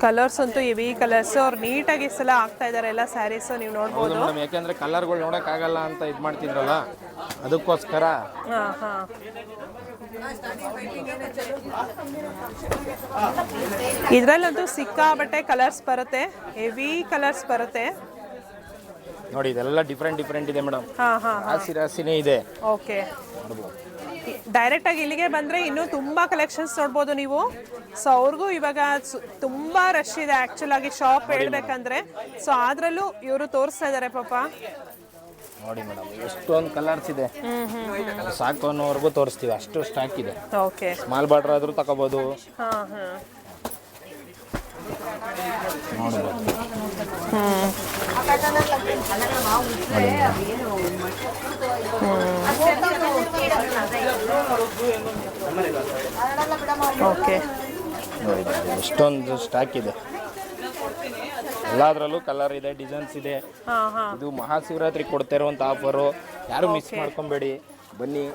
ಕಲರ್ಸ್ ಅಂತೂ ಹೆವಿ ಕಲರ್ಸ್. ಅವ್ರು ನೀಟಾಗಿ ಸಲ ಹಾಕ್ತಾ ಇದ್ದಾರೆ ಎಲ್ಲ ಸ್ಯಾರೀಸ್, ನೀವು ನೋಡ್ಬೋದು. ಯಾಕೆಂದ್ರೆ ಕಲರ್ಗಳು ನೋಡೋಕ್ಕಾಗಲ್ಲ ಅಂತ ಇದು ಮಾಡ್ತಿದ್ರಲ್ಲ, ಅದಕ್ಕೋಸ್ಕರ. ಹಾಂ ಹಾಂ, ಇದರಲ್ಲಂತೂ ಸಿಕ್ಕಾಬಟ್ಟೆ ಕಲರ್ಸ್ ಬರುತ್ತೆ, ಹೆವಿ ಕಲರ್ಸ್ ಬರುತ್ತೆ. ನೋಡಿ ಇದೆಲ್ಲ ಡಿಫ್ರೆಂಟ್ ಇದೆ ಮೇಡಮ್. ಹಾಂ ಹಾಂ, ರಾಶಿನೇ ಇದೆ. ಓಕೆ, ಡೈರೆಕ್ಟ್ ಆಗಿ ಇಲ್ಲಿಗೆ ಬಂದ್ರೆ ಇನ್ನೂ ತುಂಬಾ ಕಲೆಕ್ಷನ್ಸ್ ನೋಡ್ಬೋದು ನೀವು. ಸೊ ಅವ್ರಿಗೂ ಇವಾಗ ತುಂಬಾ ರಶ್ ಇದೆ ಆಕ್ಚುಲ್ ಆಗಿ ಶಾಪ್ ಹೇಳ್ಬೇಕಂದ್ರೆ. ಸೊ ಆದ್ರಲ್ಲೂ ಇವರು ತೋರಿಸ್ತಾ ಇದಾರೆ ಪಾಪ. ನೋಡಿ ಮೇಡಮ್, ಎಷ್ಟೊಂದು ಕಲರ್ಸ್ ಇದೆ. ಸಾಕು ಅನ್ನೋವರೆಗೂ ತೋರಿಸ್ತೀವಿ, ಅಷ್ಟು ಸ್ಟಾಕ್ ಇದೆ. ಓಕೆ, ಸ್ಮಾಲ್ ಬಾರ್ಡರ್ ಆದ್ರೂ ತಗೋಬಹುದು. ಹಾಂ ಹಾಂ, ನೋಡ್ಬೋದು. ಓಕೆ, ನೋಡಿ ಎಷ್ಟೊಂದು ಸ್ಟಾಕ್ ಇದೆ. ಎಲ್ಲದರಲ್ಲೂ ಕಲರ್ ಇದೆ, ಡಿಸೈನ್ಸ್ ಇದೆ. ಹಾಂ ಹಾಂ, ಇದು ಮಹಾಶಿವರಾತ್ರಿ ಕೊಡ್ತಾ ಇರುವಂಥ ಆಫರು, ಯಾರು ಮಿಸ್ ಮಾಡ್ಕೊಬೇಡಿ, ಬನ್ನಿ.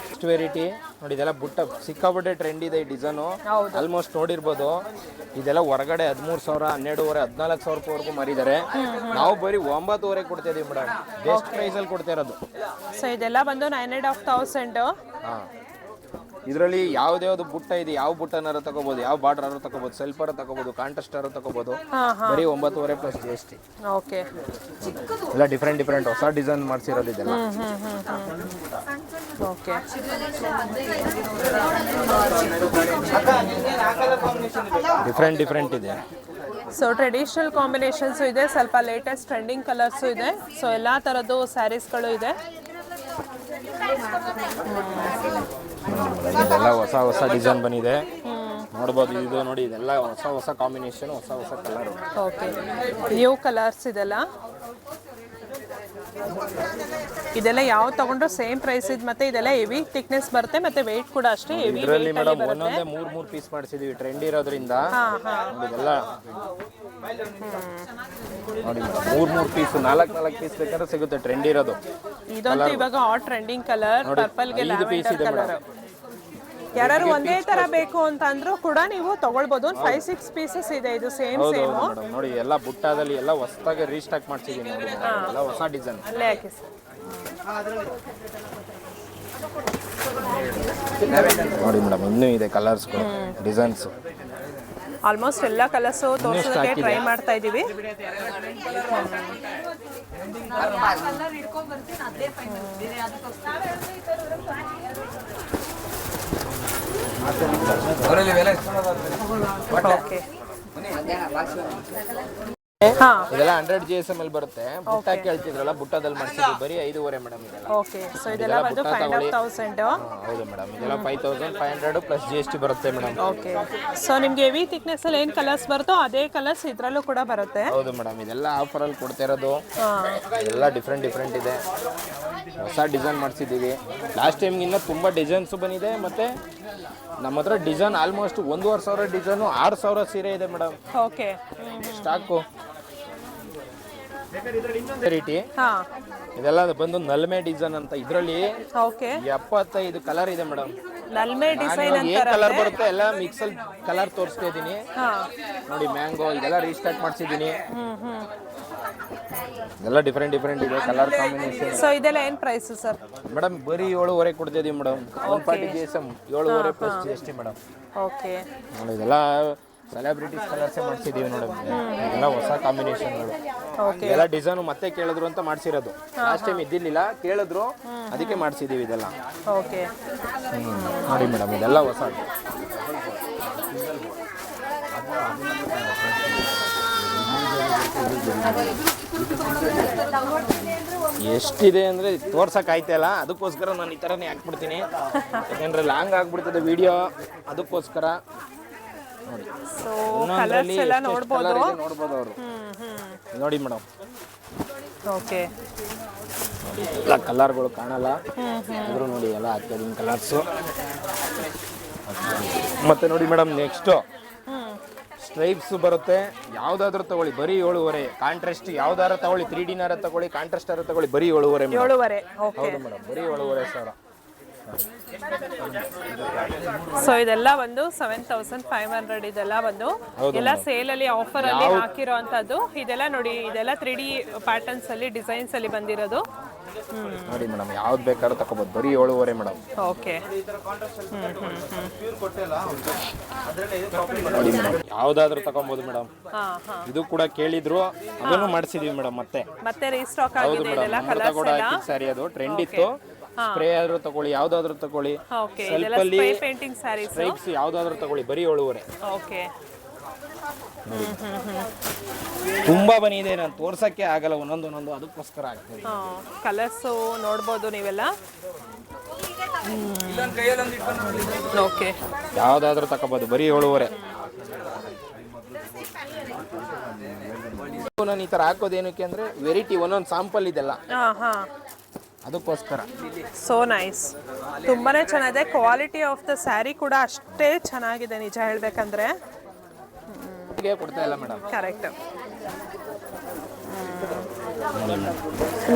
ನೆಕ್ಸ್ಟ್ ವೆರೈಟಿ ನೋಡಿ, ಇದೆಲ್ಲ ಬುಟ್ಟ ಸಿಕ್ಕಾಪಟ್ಟೆ ಟ್ರೆಂಡ್ ಇದೆ. ಈ ಡಿಸೈನು ಆಲ್ಮೋಸ್ಟ್ ನೋಡಿರ್ಬೋದು. ಇದೆಲ್ಲ ಹೊರಗಡೆ 13,000, 12,500, 14,000 ರೂಪಾಯಿವರೆಗೂ ಮಾರಿದ್ದಾರೆ. ನಾವು ಬರೀ 9,500 ಕೊಡ್ತಾ ಇದೀವಿ ಮೇಡಮ್, ಬೆಸ್ಟ್ ಪ್ರೈಸಲ್ಲಿ ಕೊಡ್ತಾ ಇರೋದು. ಸೊ ಇದೆಲ್ಲ ಬಂದು 9,500. ಹಾಂ, ಇದರಲ್ಲಿ ಯಾವ್ದು ಬುಟ್ಟ ಇದೆ, ಯಾವ ಬುಟ್ಟನಾರು ತಗೋಬಹುದು, ಯಾವ ಬಾರ್ಡರ್ ಆರು ತಗೋಬಹುದು, ಸೆಲ್ಫರ್ ತಗೋಬಹುದು, ಕಾಂಟ್ರಾಸ್ಟ್ ಆರು ತಗೋಬಹುದು. ಬರೀ 9,500 ಪ್ಲಸ್ GST. ಓಕೆ, ಎಲ್ಲ ಡಿಫ್ರೆಂಟ್ ಹೊಸ ಡಿಸೈನ್ ಮಾಡಿಸಿರೋದು ಇದೆಲ್ಲ. ಓಕೆ, ಡಿಫ್ರೆಂಟ್ ಇದೆ. ಸೊ ಟ್ರೆಡಿಷನಲ್ ಕಾಂಬಿನೇಷನ್ಸು ಇದೆ, ಸ್ವಲ್ಪ ಲೇಟೆಸ್ಟ್ ಟ್ರೆಂಡಿಂಗ್ ಕಲರ್ಸು ಇದೆ. ಸೊ ಎಲ್ಲ ಥರದ್ದು ಸ್ಯಾರೀಸ್ಗಳು ಇದೆ. ಇದೆಲ್ಲ ಹೊಸ ಡಿಸೈನ್ ಬಂದಿದೆ, ನೋಡ್ಬೋದು. ಇದು ನೋಡಿ, ಇದೆಲ್ಲ ಹೊಸ ಕಾಂಬಿನೇಷನ್, ಹೊಸ ಕಲರ್. ಓಕೆ, ನ್ಯೂ ಕಲರ್ಸ್ ಇದೆಲ್ಲ. ಇದೆಲ್ಲ ಯಾವ ತಗೊಂಡ್ರು ಸೇಮ್ ಪ್ರೈಸ್ ಇದೆ, ಮತ್ತೆ ಇದೆಲ್ಲ ಹೆವಿ ಥಿಕ್ನೆಸ್ ಬರುತ್ತೆ, ಮತ್ತೆ ವೆಯ್ಟ್ ಕೂಡ ಅಷ್ಟೇ ಹೆವಿ ಇದರಲ್ಲಿ ಮೇಡಮ್ ಒಂದೊಂದೇ 3 ಪೀಸ್ ಮಾಡಿಸಿದೀವಿ, ಟ್ರೆಂಡ್ ಇರೋದ್ರಿಂದ ಇದೆಲ್ಲ ನೋಡಿ ಮೇಡಮ್ 3 ಪೀಸ್ 4 ಪೀಸ್ ಬೇಕಾದ್ರೆ ಸಿಗುತ್ತೆ, ಟ್ರೆಂಡ್ ಇರೋದು. ಇದಂತೂ ಇವಾಗ ಹಾಟ್ ಟ್ರೆಂಡಿಂಗ್ ಕಲರ್, ಪರ್ಪಲ್ ಗೆ 5 ಪೀಸ್ ಇದೆ ಕಲರ್. ಯಾರು ಒಂದೇ ತರ ಬೇಕು ಅಂತ ಅಂದ್ರೂ ಕೂಡ ನೀವು ತಗೊಳ್ಬಹುದು. 5-6 ಪೀಸಸ್ ಇದೆ, ಇದು ಸೇಮ್ ಮೇಡಮ್ ನೋಡಿ ಎಲ್ಲ ಬುಟ್ಟಾದಲ್ಲಿ ಎಲ್ಲ ಹೊಸದಾಗಿ ರೀಸ್ಟಾಕ್ ಮಾಡ್ಸಿದೀನಿ ನೋಡಿ, ಎಲ್ಲ ಹೊಸ ಡಿಸೈನ್. ಅಲ್ಲೇ ಹಾಕಿ ಸರ್. ನೋಡಿ ಮೇಡಮ್ ಇನ್ನೂ ಇದೆ ಕಲರ್ಸ್ ಡಿಸೈನ್ಸ್. ಆಲ್ಮೋಸ್ಟ್ ಎಲ್ಲ ಕಲರ್ಸ್ ತೋರಿಸೋದಕ್ಕೆ ಟ್ರೈ ಮಾಡ್ತಾ ಇದೀವಿ. ಓಕೆ ಇದೆಲ್ಲ 100 GSM ಅಲ್ಲಿ ಬರುತ್ತೆ. ಬುಟ್ಟ ಕೇಳ್ತಿದ್ರಲ್ಲ, ಬುಟ್ಟದಲ್ಲಿ ಮಾಡಿಸಿದ್ವಿ, ಬರೀ 5.5 ಮೇಡಮ್ ಇದೆಲ್ಲ. ಓಕೆ, ಸೊ ಇದೆಲ್ಲ ಬಂದು 5,500. ಹೌದು ಮೇಡಮ್, ಇದೆಲ್ಲ 5,500 ಪ್ಲಸ್ GST ಬರುತ್ತೆ ಮೇಡಮ್. ಓಕೆ, ಸೊ ನಿಮಗೆ ಹೆವಿ ಥಿಕ್ನೆಸ್ ಅಲ್ಲಿ ಏನು ಕಲರ್ಸ್ ಬರುತ್ತೋ ಅದೇ ಕಲರ್ಸ್ ಇದರಲ್ಲೂ ಕೂಡ ಬರುತ್ತೆ. ಹೌದು ಮೇಡಮ್, ಇದೆಲ್ಲ ಆಫರ್ ಅಲ್ಲಿ ಕೊಡ್ತಾ ಇರೋದು. ಎಲ್ಲ ಡಿಫ್ರೆಂಟ್ ಇದೆ, ಹೊಸ ಡಿಸೈನ್ ಮಾಡಿಸಿದ್ದೀವಿ. ಲಾಸ್ಟ್ ಟೈಮ್ಗಿನ್ನ ತುಂಬ ಡಿಸೈನ್ಸ್ ಬಂದಿದೆ, ಮತ್ತೆ ನಮ್ಮ ಹತ್ರ ಡಿಸೈನ್ ಆಲ್ಮೋಸ್ಟ್ 1,500 ಡಿಸೈನು 6,000 ಸೀರೆ ಇದೆ ಮೇಡಮ್. Okay, stock variety. ಇದೆಲ್ಲ ಬಂದು ನಲ್ಮೆ ಡಿಸೈನ್ ಅಂತ, ಇದರಲ್ಲಿ ಓಕೆ 75 ಕಲರ್ ಇದೆ ಮೇಡಮ್. ನಲ್ಮೆ ಡಿಸೈನ್ ಅಂತ ಕಲರ್ ಬರುತ್ತೆ, ಎಲ್ಲ ಮಿಕ್ಸ್ ಅಲ್ಲಿ ಕಲರ್ ತೋರಿಸ್ತಾ ಇದ್ದೀನಿ ನೋಡಿ. ಮ್ಯಾಂಗೋ ಇದೆಲ್ಲ ರೀಸ್ಟಾರ್ಟ್ ಮಾಡಿಸಿದ್ದೀನಿ. ಎಲ್ಲ ಡಿಫ್ರೆಂಟ್ ಇದೆ ಕಲರ್ ಕಾಂಬಿನೇಷನ್. ಸೊ ಇದೆಲ್ಲ ಏನು ಪ್ರೈಸ್ ಸರ್? ಮೇಡಮ್ ಬರೀ 7.5 ಕೊಡ್ತಾ ಇದೀವಿ madam. 140 GSM 7.5 plus GST madam. Okay ನೋಡಿ ಇದೆಲ್ಲ ಸೆಲೆಬ್ರಿಟೀಸ್ ಕಲರ್ಸೇ ಮಾಡಿಸಿದೀವಿ ಮೇಡಮ್. ಇದೆಲ್ಲ ಹೊಸ ಕಾಂಬಿನೇಷನ್ಗಳು. ಇದೆಲ್ಲ ಡಿಸೈನು ಮತ್ತೆ ಕೇಳಿದ್ರು ಅಂತ ಮಾಡಿಸಿರೋದು. ಲಾಸ್ಟ್ ಟೈಮ್ ಇದ್ದಿರ್ಲಿಲ್ಲ, ಕೇಳಿದ್ರು ಅದಕ್ಕೆ ಮಾಡಿಸಿದೀವಿ ಇದೆಲ್ಲ. ಓಕೆ ನೋಡಿ ಮೇಡಮ್ ಇದೆಲ್ಲ ಹೊಸ. ಎಷ್ಟಿದೆ ಅಂದರೆ ತೋರ್ಸಕ್ಕೆ ಆಯ್ತಲ್ಲ, ಅದಕ್ಕೋಸ್ಕರ ನಾನು ಈ ಥರನೇ ಹಾಕ್ಬಿಡ್ತೀನಿ, ಯಾಕಂದರೆ ಲಾಂಗ್ ಆಗ್ಬಿಡ್ತದೆ ವಿಡಿಯೋ, ಅದಕ್ಕೋಸ್ಕರ. ನೋಡಿ ಸೊ ಕಲರ್ಸ್ ಎಲ್ಲ ನೋಡ್ಬೋದು ಅವರು. ನೋಡಿ ಮೇಡಮ್, ಓಕೆ ಎಲ್ಲ ಕಲರ್ಗಳು ಕಾಣಲ್ಲ ಆದರೂ ನೋಡಿ ಎಲ್ಲ ಹಾಕ್ತಿದ್ದೀನಿ ಕಲರ್ಸು. ಮತ್ತೆ ನೋಡಿ ಮೇಡಮ್ ನೆಕ್ಸ್ಟು ಸ್ಟ್ರೈಪ್ಸ್ ಬರುತ್ತೆ. ಯಾವುದಾದ್ರೂ ತಗೊಳ್ಳಿ ಬರೀ 7.5. ಕಾಂಟ್ರಾಸ್ಟ್ ಯಾವ್ದಾರ ತಗೊಳ್ಳಿ, 3D ತಗೊಳ್ಳಿ, ಕಾಂಟ್ರಾಸ್ಟ್ ತಗೊಳ್ಳಿ, ಬರೀ 7.5. 7.5. ಓಕೆ, ಹೌದು ಮೇಡಮ್, ಬರೀ 7.5 ಸೊ ಇದೆಲ್ಲ ಒಂದು 7,500. ಇದೆಲ್ಲ ಬಂದು ಎಲ್ಲ ಸೇಲ್ ಅಲ್ಲಿ ಆಫರ್ ಅಲ್ಲಿ ಹಾಕಿರೋ ಅಂತದ್ದು. ಇದೆಲ್ಲ ನೋಡಿ, ಇದೆಲ್ಲ 3D ಪ್ಯಾಟರ್ನ್ಸ್ ಅಲ್ಲಿ ಡಿಸೈನ್ಸ್ ಅಲ್ಲಿ ಬಂದಿರೋದು. ನೋಡಿ ಮೇಡಮ್, ಯಾವ್ದು ಬೇಕಾದ್ರೂ ತಗೋಬಹುದು, ಬರೀ 7.5 ಮೇಡಮ್. ಓಕೆ, ನೋಡಿ ಮೇಡಮ್, ಯಾವ್ದಾದ್ರೂ ತಗೋಬಹುದು ಮೇಡಮ್. ಇದು ಕೂಡ ಕೇಳಿದ್ರು, ಅದನ್ನು ಮಾಡಿಸಿದೀವಿ ಮೇಡಮ್. ಮತ್ತೆ ರೀಸ್ಟಾಕ್ ಆಗಿದೆ ಇದೆಲ್ಲ ಕಲರ್ಸ್ ಎಲ್ಲ. ಸ್ಯಾರಿ ಅದು ಟ್ರೆಂಡ್ ಇತ್ತು. ಸ್ಪ್ರೇ ಆದ್ರೂ ತಗೊಳ್ಳಿ, ಯಾವ್ದಾದ್ರೂ ತಗೊಳ್ಳಿ. ಓಕೆ, ಇದೆಲ್ಲ ಸ್ಪ್ರೇ ಪೇಂಟಿಂಗ್ ಸ್ಯಾರೀಸ್. ಸ್ಟ್ರೈಪ್ಸ್ ಯಾವ್ದಾದ್ರೂ ತಗೊಳ್ಳಿ, ಬರೀ 7.5. ಓಕೆ, ತುಂಬಾ ಬಂದಿದೆ, ನಾನು ತೋರ್ಸಕ್ಕೆ ಆಗಲ್ಲ ಒಂದೊಂದು, ಅದಕ್ಕೋಸ್ಕರ ಆಗ್ತದೆ. ಕಲರ್ಸ್ ನೋಡ್ಬೋದು ನೀವೆಲ್ಲ. ಓಕೆ, ಯಾವ್ದಾದ್ರೂ ತಗೋಬಹುದು, ಬರೀ 7.5. ನಾನು ಈ ತರ ಹಾಕೋದೇನಕ್ಕೆ ಅಂದ್ರೆ ವೆರೈಟಿ ಒಂದೊಂದು ಸ್ಯಾಂಪಲ್ ಇದೆಲ್ಲ, ಅದಕ್ಕೋಸ್ಕರ. ಸೋ ನೈಸ್, ತುಂಬಾನೇ ಚೆನ್ನಾಗಿದೆ. ಕ್ವಾಲಿಟಿ ಆಫ್ ದ ಸ್ಯಾರಿ ಕೂಡ ಅಷ್ಟೇ ಚೆನ್ನಾಗಿದೆ ನಿಜ ಹೇಳ್ಬೇಕಂದ್ರೆ. ಕೊಡ್ತಾ ಇಲ್ಲ ಮೇಡಮ್. ಕರೆಕ್ಟ್.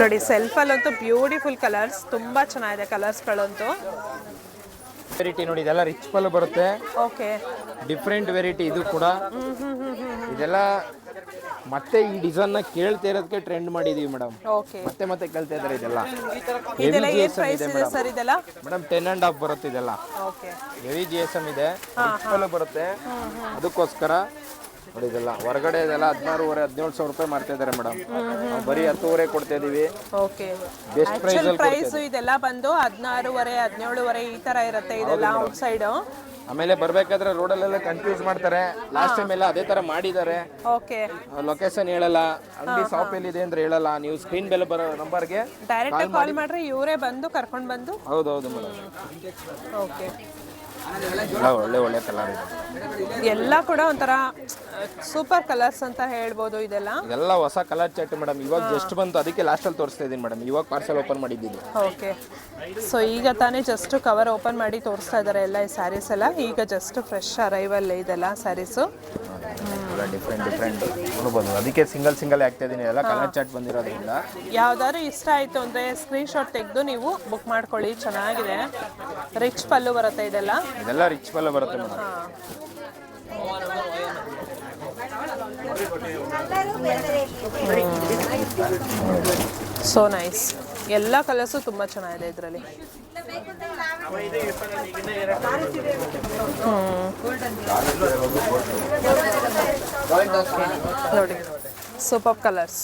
ನೋಡಿ ಸೆಲ್ಫಲ್ಲಂತೂ ಬ್ಯೂಟಿಫುಲ್ ಕಲರ್ಸ್, ತುಂಬಾ ಚೆನ್ನಾಗಿದೆ ಕಲರ್ಸ್ಗಳಂತೂ. ವೆರೈಟಿ ನೋಡಿ, ಇದೆಲ್ಲ ರಿಚ್ ಪಲ್ಲು ಬರುತ್ತೆ. ಓಕೆ, ಡಿಫ್ರೆಂಟ್ ವೆರೈಟಿ ಇದು ಕೂಡ. ಇದೆಲ್ಲ ಮತ್ತೆ ಈ ಡಿಸೈನ್ ನ ಕೇಳ್ತಾ ಇರೋದಕ್ಕೆ ಟ್ರೆಂಡ್ ಮಾಡಿದೀವಿ ಮೇಡಮ್. ಓಕೆ, ಮತ್ತೆ ಕೇಳ್ತಾ ಇದ್ದಾರೆ ಇದೆಲ್ಲ. ಇದೆಲ್ಲ ಏನು ಪ್ರೈಸ್ ಇದೆ ಸರ್ ಇದೆಲ್ಲ? ಮೇಡಮ್ 10.5 ಬರುತ್ತೆ ಇದೆಲ್ಲ. ಓಕೆ, ಹೆವಿ GSM ಇದೆ, ರಿಚ್ ಪಲ್ಲು ಬರುತ್ತೆ, ಅದಕ್ಕೋಸ್ಕರ. ನೋಡಿ ಇದೆಲ್ಲ ಹೊರಗಡೆ ಇದೆಲ್ಲ 16,500-17,000 ರೂಪಾಯಿ ಮಾಡ್ತಾ ಇದ್ದಾರೆ ಮೇಡಮ್. ಬರೀ 10.5 ಕೊಡ್ತಾ ಇದೀವಿ. ಓಕೆ, ಬೆಸ್ಟ್ ಪ್ರೈಸ್ ಇದೆಲ್ಲ ಬಂದು 16,500-17,000 ಈ ತರ ಇರುತ್ತೆ ಇದೆಲ್ಲ ಔಟ್ ಸೈಡ್. ಆಮೇಲೆ ಬರ್ಬೇಕಾದ್ರೆ ರೋಡಲ್ಲೆಲ್ಲ ಕನ್ಫ್ಯೂಸ್ ಮಾಡ್ತಾರೆ. ಲಾಸ್ಟ್ ಟೈಮ್ ಎಲ್ಲ ಅದೇ ತರ ಮಾಡಿದ್ದಾರೆ. ಓಕೆ, ಲೊಕೇಶನ್ ಹೇಳಲ್ಲ, ಅಂಗಡಿ ಶಾಪ್ ಎಲ್ಲಿದೆ ಅಂದ್ರೆ ಹೇಳಲ್ಲ. ನೀವು ಸ್ಕ್ರೀನ್ ಮೇಲೆ ಬರೋ ನಂಬರ್ಗೆ ಡೈರೆಕ್ಟ್ ಕಾಲ್ ಮಾಡ್ರೆ ಇವರೇ ಬಂದು ಕರ್ಕೊಂಡು ಬಂದು. ಹೌದೌದು ಮೇಡಮ್. ಓಕೆ, ಎಲ್ಲ ಒಳ್ಳೆ ಒಳ್ಳೆ ಕಲರ್ ಇದೆ. ಎಲ್ಲ ಕೂಡ ಒಂಥರ ಸೂಪರ್ ಕಲರ್ಸ್ ಅಂತ ಹೇಳ್ಬೋದು ಇದೆಲ್ಲ. ಇದೆಲ್ಲ ಹೊಸ ಕಲರ್ ಚಾರ್ಟ್ ಮೇಡಮ್, ಇವಾಗ ಜಸ್ಟ್ ಬಂತು, ಅದಕ್ಕೆ ಲಾಸ್ಟಲ್ಲಿ ತೋರಿಸ್ತಾ ಇದ್ದೀನಿ ಮೇಡಮ್. ಇವಾಗ ಪಾರ್ಸಲ್ ಓಪನ್ ಮಾಡಿದ್ದು. ಓಕೆ, ಸೊ ಈಗ ತಾನೇ ಜಸ್ಟ್ ಕವರ್ ಓಪನ್ ಮಾಡಿ ತೋರಿಸ್ತಾ ಇದ್ದಾರೆ ಎಲ್ಲ ಈ ಸ್ಯಾರೀಸ್ ಎಲ್ಲ. ಈಗ ಜಸ್ಟ್ ಫ್ರೆಶ್ ಅರೈವಲ್ ಇದೆಲ್ಲ ಸ್ಯಾರೀಸು. ಡಿಫ್ರೆಂಟ್ ನೋಡ್ಬೋದು, ಅದಕ್ಕೆ ಸಿಂಗಲ್ ಆಗ್ತಾ ಇದ್ದೀನಿ. ಎಲ್ಲ ಕಲರ್ ಚಾರ್ಟ್ ಬಂದಿರೋದ್ರಿಂದ ಯಾವ್ದಾದ್ರು ಇಷ್ಟ ಆಯಿತು ಅಂದರೆ ಸ್ಕ್ರೀನ್ ಶಾಟ್ ತೆಗೆದು ನೀವು ಬುಕ್ ಮಾಡ್ಕೊಳ್ಳಿ. ಚೆನ್ನಾಗಿದೆ, ರಿಚ್ ಪಲ್ಲು ಬರುತ್ತೆ ಇದೆಲ್ಲ ರಿಚ್ ಪಲ್ಲು ಬರುತ್ತೆ ಮೇಡಮ್. So nice. ಎಲ್ಲ ಕಲರ್ಸು ತುಂಬ ಚೆನ್ನಾಗಿದೆ ಇದರಲ್ಲಿ. ನೋಡಿ ಸೂಪರ್ ಕಲರ್ಸ್.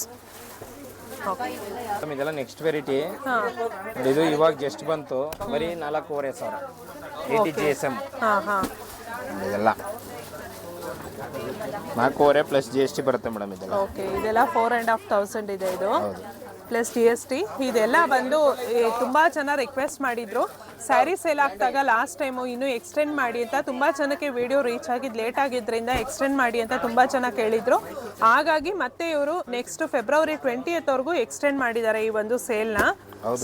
ಇದೆಲ್ಲ ನೆಕ್ಸ್ಟ್ ವೆರೈಟಿ. ಇದು ಇವಾಗ ಜಸ್ಟ್ ಬಂತು, ಬರೀ 4,500 80 GSM. ಇದೆಲ್ಲ 4,500 ಪ್ಲಸ್ GST ಬರುತ್ತೆ ಮೇಡಮ್. ಇದೆಲ್ಲ ಓಕೆ, ಇದೆಲ್ಲ 4,500 ಇದೆ ಇದು ಪ್ಲಸ್ GST. ಇದೆಲ್ಲ ಬಂದು ತುಂಬ ಜನ ರಿಕ್ವೆಸ್ಟ್ ಮಾಡಿದ್ರು ಸ್ಯಾರಿ ಸೇಲ್ ಆಗ್ತಾಗ ಲಾಸ್ಟ್ ಟೈಮು ಇನ್ನೂ ಎಕ್ಸ್ಟೆಂಡ್ ಮಾಡಿ ಅಂತ. ತುಂಬ ಜನಕ್ಕೆ ವಿಡಿಯೋ ರೀಚ್ ಆಗಿದ್ದು ಲೇಟ್ ಆಗಿದ್ದರಿಂದ ಎಕ್ಸ್ಟೆಂಡ್ ಮಾಡಿ ಅಂತ ತುಂಬ ಜನ ಕೇಳಿದ್ರು. ಹಾಗಾಗಿ ಮತ್ತೆ ಇವರು ನೆಕ್ಸ್ಟ್ ಫೆಬ್ರವರಿ 20th ಎಕ್ಸ್ಟೆಂಡ್ ಮಾಡಿದ್ದಾರೆ ಈ ಒಂದು ಸೇಲ್ನ.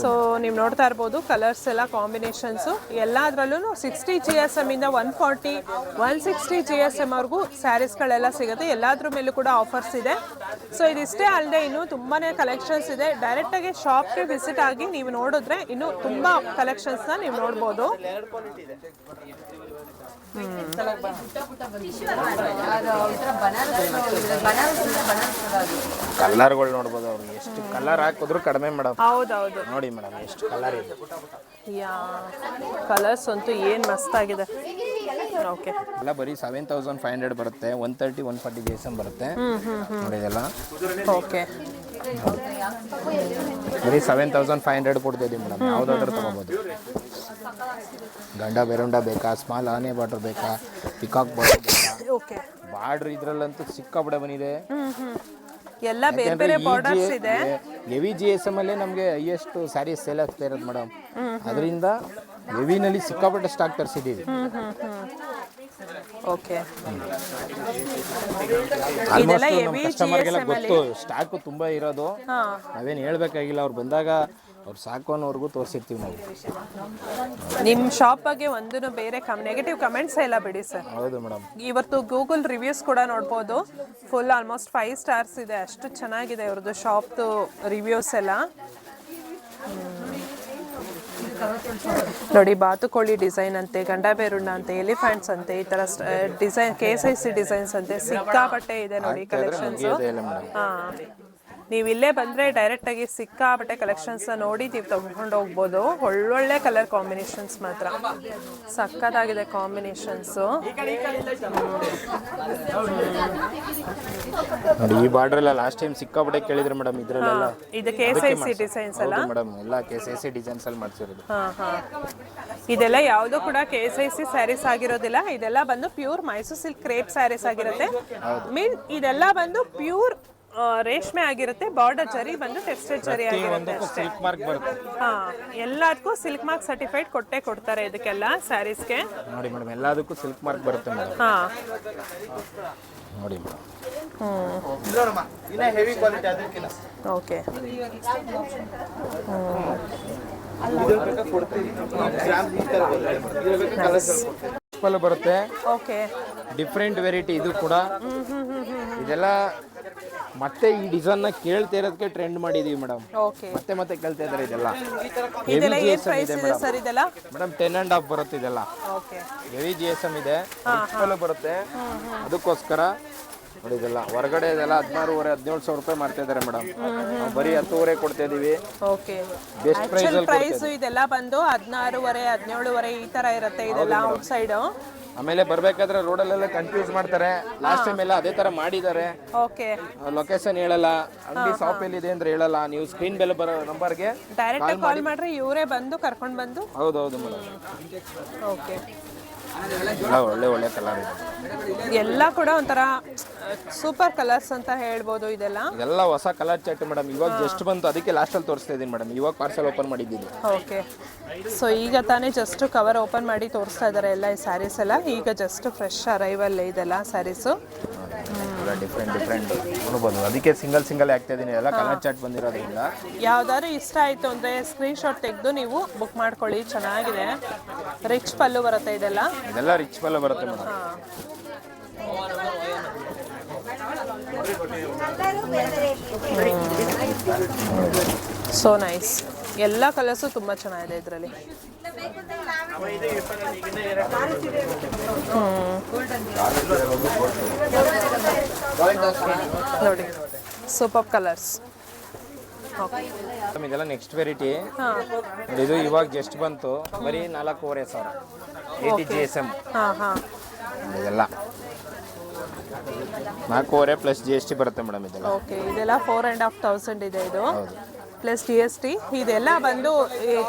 ಸೊ ನೀವು ನೋಡ್ತಾ ಇರ್ಬೋದು ಕಲರ್ಸ್ ಎಲ್ಲ ಕಾಂಬಿನೇಷನ್ಸು ಎಲ್ಲದರಲ್ಲೂ 60 GSM ಇಂದ 140 160 GSM ವರೆಗೂ ಸ್ಯಾರೀಸ್ಗಳೆಲ್ಲ ಸಿಗುತ್ತೆ. ಎಲ್ಲಾದ್ರ ಮೇಲೂ ಕೂಡ ಆಫರ್ಸ್ ಇದೆ. ಸೊ ಇದಿಷ್ಟೇ ಅಲ್ಲದೆ ಇನ್ನೂ ತುಂಬಾ ಕಲೆಕ್ಷನ್ಸ್ ಇದೆ. ಡೈರೆಕ್ಟಾಗಿ ಶಾಪ್ಗೆ ವಿಸಿಟ್ ಆಗಿ ನೀವು ನೋಡಿದ್ರೆ ಇನ್ನೂ ತುಂಬ ಕಲೆಕ್ಷನ್ಸ್ನ ನೀವು ನೋಡ್ಬೋದು. ಕಲರ್ಗಳು ನೋಡ್ಬೋದು, ಅವ್ರಿಗೆ ಎಷ್ಟು ಕಲರ್ ಹಾಕಿದ್ರು ಕಡಿಮೆ ಮೇಡಮ್. ಹೌದೌದು, ನೋಡಿ ಮೇಡಮ್ ಎಷ್ಟು ಕಲರ್ ಇದೆ. ಯಾ ಕಲರ್ಸ್ ಅಂತೂ ಏನು ಮಸ್ತಾಗಿದೆ. ಓಕೆ, ಎಲ್ಲ ಬರೀ 7,500 ಬರುತ್ತೆ. 130 140 GSM ಬರುತ್ತೆ ನೋಡಿ ಇದೆಲ್ಲ. ಓಕೆ, ಬರೀ 7,500 ಕೊಡ್ತಾ ಇದ್ದೀವಿ ಮೇಡಮ್. ಯಾವುದಾದ್ರೂ ತೊಗೋಬೋದು. ಗಂಡ ಬೆರುಂಡ ಬೇಕಾ, ಸ್ಮಾಲ್ ಆನೆ ಬಾರ್ಡರ್ ಬೇಕಾ, ಪಿಕಾಕ್ ಬಾರ್ಡರ್ ಬೇಕಾ. ಓಕೆ, ಬಾರ್ಡರ್ ಇದ್ರಲ್ಲಂತೂ ಸಿಕ್ಕಾಪಟ್ಟೆ ಬಂದಿದೆ. ಎಲ್ಲ ಬೇರೆ ಬೇರೆ ಬಾರ್ಡರ್ಸ್ ಇದೆ. ಹೆವಿ GSM ಅಲ್ಲೇ ನಮಗೆ ಹೈಯೆಸ್ಟ್ ಸ್ಯಾರೀಸ್ ಸೇಲ್ ಆಗ್ತಾ ಇರೋದು ಮೇಡಮ್. ಅದರಿಂದ ಹೆವಿನಲ್ಲಿ ಸಿಕ್ಕಾಪಟ್ಟೆ ಸ್ಟಾಕ್ ತರಿಸಿದ್ದೀವಿ. ಓಕೆ, ಆಲ್ಮೋಸ್ಟ್ ನಮ್ಮ ಕಸ್ಟಮರ್ಗೆಲ್ಲ ಗೊತ್ತು ಸ್ಟಾಕು ತುಂಬ ಇರೋದು. ನಾವೇನು ಹೇಳ್ಬೇಕಾಗಿಲ್ಲ, ಅವ್ರು ಬಂದಾಗ ಅವ್ರು ಸಾಕು ಅನ್ನೋರ್ಗೂ ತೋರಿಸಿರ್ತೀವಿ ನಾವು. ನಿಮ್ಮ ಶಾಪ್ ಬಗ್ಗೆ ಒಂದು ಬೇರೆ ನೆಗೆಟಿವ್ ಕಮೆಂಟ್ಸ್ ಎಲ್ಲ ಬಿಡಿ ಸರ್. ಹೌದು ಮೇಡಮ್. ಇವತ್ತು ಗೂಗಲ್ ರಿವ್ಯೂಸ್ ಕೂಡ ನೋಡ್ಬೋದು. ಫುಲ್ ಆಲ್ಮೋಸ್ಟ್ 5 ಸ್ಟಾರ್ಸ್ ಇದೆ. ಅಷ್ಟು ಚೆನ್ನಾಗಿದೆ ಇವ್ರದ್ದು ಶಾಪ್ದು ರಿವ್ಯೂಸ್ ಎಲ್ಲ. ನೋಡಿ ಬಾತುಕೋಳಿ ಡಿಸೈನ್ ಅಂತೆ, ಗಂಡ ಬೇರುಣ್ಣ ಅಂತೆ, ಎಲಿಫೆಂಟ್ಸ್ ಅಂತೆ, ಈ ಥರ ಡಿಸೈನ್ KSIC ಡಿಸೈನ್ಸ್ ಅಂತೆ ಸಿಕ್ಕಾಪಟ್ಟೆ ಇದೆ ನೋಡಿ ಕಲೆಕ್ಷನ್ಸು. ಹಾಂ, ನೀವು ಇಲ್ಲೇ ಬಂದರೆ ಡೈರೆಕ್ಟಾಗಿ ಸಿಕ್ಕಾಪಟ್ಟೆ ಕಲೆಕ್ಷನ್ಸ್ನ ನೋಡಿ ನೀವು ತೊಗೊಂಡು ಹೋಗ್ಬೋದು. ಒಳ್ಳೊಳ್ಳೆ ಕಲರ್ ಕಾಂಬಿನೇಷನ್ಸ್ ಮಾತ್ರ ಸಕ್ಕತ್ತಾಗಿದೆ ಕಾಂಬಿನೇಷನ್ಸು. ನೋಡಿ ಈ ಬಾರ್ಡರ್ ಎಲ್ಲ ಲಾಸ್ಟ್ ಟೈಮ್ ಸಿಕ್ಕಾಪಟ್ಟೆ ಕೇಳಿದ್ರು ಮೇಡಮ್. ಇದರಲ್ಲೆಲ್ಲ ಇದು KSIC ಡಿಸೈನ್ಸ್ ಅಲ್ಲ ಮೇಡಮ್, ಎಲ್ಲ KSIC ಡಿಸೈನ್ಸ್ ಅಲ್ಲಿ ಮಾಡಿಸಿರೋದು. ಇದೆಲ್ಲ ಯಾವುದು ಕೂಡ KSIC ಸ್ಯಾರೀಸ್ ಆಗಿರೋದಿಲ್ಲ. ಇದೆಲ್ಲ ಬಂದು pure Mysuru silk crepe saris ಆಗಿರುತ್ತೆ. ಮೀನ್ ಇದೆಲ್ಲ ಬಂದು ಪ್ಯೂರ್ ರೇಷ್ಮೆ ಆಗಿರುತ್ತೆ. ಬಾರ್ಡರ್ ಜರಿ ಬಂದು ಟೆಕ್ಸ್ಟೈಲ್ ಜರಿ ಆಗಿರುತ್ತೆ ಅಷ್ಟೇ. ಸಿಲ್ಕ್ ಮಾರ್ಕ್ ಬರುತ್ತೆ. ಎಲ್ಲದಕ್ಕೂ ಸಿಲ್ಕ್ ಮಾರ್ಕ್ ಸರ್ಟಿಫೈಡ್ ಕೊಡ್ತಾರೆ ಇದಕ್ಕೆಲ್ಲ ಸ್ಯಾರೀಸ್ಗೆ. ನೋಡಿ ಮೇಡಮ್, ಎಲ್ಲದಕ್ಕೂ ಸಿಲ್ಕ್ ಮಾರ್ಕ್ ಬರುತ್ತೆ ಮೇಡಮ್. ನೋಡಿ ಮೇಡಮ್. ಓಕೆ, ಬರುತ್ತೆ. ಓಕೆ, ಡಿಫ್ರೆಂಟ್ ವೆರೈಟಿ ಇದು ಕೂಡ. ಇದೆಲ್ಲ ಮತ್ತೆ ಈ ಡಿಸೈನ್ ನ ಕೇಳ್ತಾ ಇರೋದಕ್ಕೆ ಟ್ರೆಂಡ್ ಮಾಡಿದೀವಿ ಮೇಡಮ್. ಓಕೆ, ಮತ್ತೆ ಕೇಳ್ತಾ ಇದ್ದಾರೆ. ಇದೆಲ್ಲ ಇದೆಲ್ಲ ಏನು ಪ್ರೈಸ್ ಇದೆ ಸರ್ ಇದೆಲ್ಲ? ಮೇಡಮ್ 10.5 ಬರುತ್ತೆ ಇದೆಲ್ಲ. ಓಕೆ, ಹೆವಿ GSM ಇದೆ, ಬರುತ್ತೆ. ಅದಕ್ಕೋಸ್ಕರ ನೋಡಿ ಇದೆಲ್ಲ ಹೊರಗಡೆ ಇದೆಲ್ಲ 16,500-17,000 ರೂಪಾಯಿ ಮಾಡ್ತಾ ಇದ್ದಾರೆ ಮೇಡಮ್. ಬರೀ 10,500 ಕೊಡ್ತಾ ಇದೀವಿ. ಓಕೆ, ಬೆಸ್ಟ್ ಪ್ರೈಸ್ ಇದೆಲ್ಲ ಬಂದು 16,500 17,500 ಈ ತರ ಇರುತ್ತೆ ಇದೆಲ್ಲ ಔಟ್ ಸೈಡ್. ಆಮೇಲೆ ಬರ್ಬೇಕಾದ್ರೆ ರೋಡಲ್ಲೆಲ್ಲ ಕನ್ಫ್ಯೂಸ್ ಮಾಡ್ತಾರೆ. ಲಾಸ್ಟ್ ಟೈಮ್ ಎಲ್ಲ ಅದೇ ತರ ಮಾಡಿದ್ದಾರೆ. ಓಕೆ, ಲೊಕೇಶನ್ ಹೇಳಲ್ಲ, ಅಂಗಡಿ ಶಾಪ್ ಎಲ್ಲಿದೆ ಅಂದ್ರೆ ಹೇಳಲ್ಲ. ನೀವು ಸ್ಕ್ರೀನ್ ಮೇಲೆ ಬರೋ ನಂಬರ್ಗೆ ಡೈರೆಕ್ಟ್ ಕಾಲ್ ಮಾಡ್ರೆ ಇವರೇ ಬಂದು ಕರ್ಕೊಂಡು ಬಂದು. ಹೌದೌದು ಮೇಡಮ್. ಓಕೆ, ಎಲ್ಲ ಒಳ್ಳೆ ಒಳ್ಳೆ ಕಲರ್ ಇದೆ. ಎಲ್ಲ ಕೂಡ ಒಂಥರ ಸೂಪರ್ ಕಲರ್ಸ್ ಅಂತ ಹೇಳ್ಬೋದು ಇದೆಲ್ಲ. ಇದೆಲ್ಲ ಹೊಸ ಕಲರ್ ಚಾರ್ಟ್ ಮೇಡಮ್, ಇವಾಗ ಜಸ್ಟ್ ಬಂತು, ಅದಕ್ಕೆ ಲಾಸ್ಟಲ್ಲಿ ತೋರಿಸ್ತಾ ಇದ್ದೀನಿ ಮೇಡಮ್. ಇವಾಗ ಪಾರ್ಸಲ್ ಓಪನ್ ಮಾಡಿದ್ದೀನಿ. ಓಕೆ, ಸೊ ಈಗ ತಾನೇ ಜಸ್ಟ್ ಕವರ್ ಓಪನ್ ಮಾಡಿ ತೋರಿಸ್ತಾ ಇದ್ದಾರೆ ಎಲ್ಲ ಈ ಸ್ಯಾರೀಸ್ ಎಲ್ಲ. ಈಗ ಜಸ್ಟ್ ಫ್ರೆಶ್ ಅರೈವಲ್ ಇದೆಲ್ಲ ಸ್ಯಾರೀಸು. ಡಿಫ್ರೆಂಟ್ ನೋಡ್ಬೋದು, ಅದಕ್ಕೆ ಸಿಂಗಲ್ ಆಗ್ತಾ ಇದ್ದೀನಿ. ಎಲ್ಲ ಕಲರ್ ಚಾರ್ಟ್ ಬಂದಿರೋದ್ರಿಂದ ಯಾವ್ದಾದ್ರು ಇಷ್ಟ ಆಯಿತು ಅಂದರೆ ಸ್ಕ್ರೀನ್ಶಾಟ್ ತೆಗೆದು ನೀವು ಬುಕ್ ಮಾಡ್ಕೊಳ್ಳಿ. ಚೆನ್ನಾಗಿದೆ, ರಿಚ್ ಪಲ್ಲು ಬರುತ್ತೆ ಇದೆಲ್ಲ ರಿಚ್ ಪಲ್ಲು ಬರುತ್ತೆ ಮೇಡಮ್. So nice. ಎಲ್ಲ ಕಲರ್ಸು ತುಂಬ ಚೆನ್ನಾಗಿದೆ ಇದರಲ್ಲಿ. ನೋಡಿ ಸೂಪರ್ ಕಲರ್ಸ್. ಇದೆಲ್ಲ ನೆಕ್ಸ್ಟ್ ವೆರೈಟಿ. ಇದು ಇವಾಗ ಜಸ್ಟ್ ಬಂತು, ಬರೀ 4,500 80 GSM. ಇದೆಲ್ಲ 4,500 ಪ್ಲಸ್ GST ಬರುತ್ತೆ ಮೇಡಮ್. ಇದೆಲ್ಲ ಓಕೆ, ಇದೆಲ್ಲ 4,500 ಇದೆ ಇದು ಪ್ಲಸ್ GST. ಇದೆಲ್ಲ ಬಂದು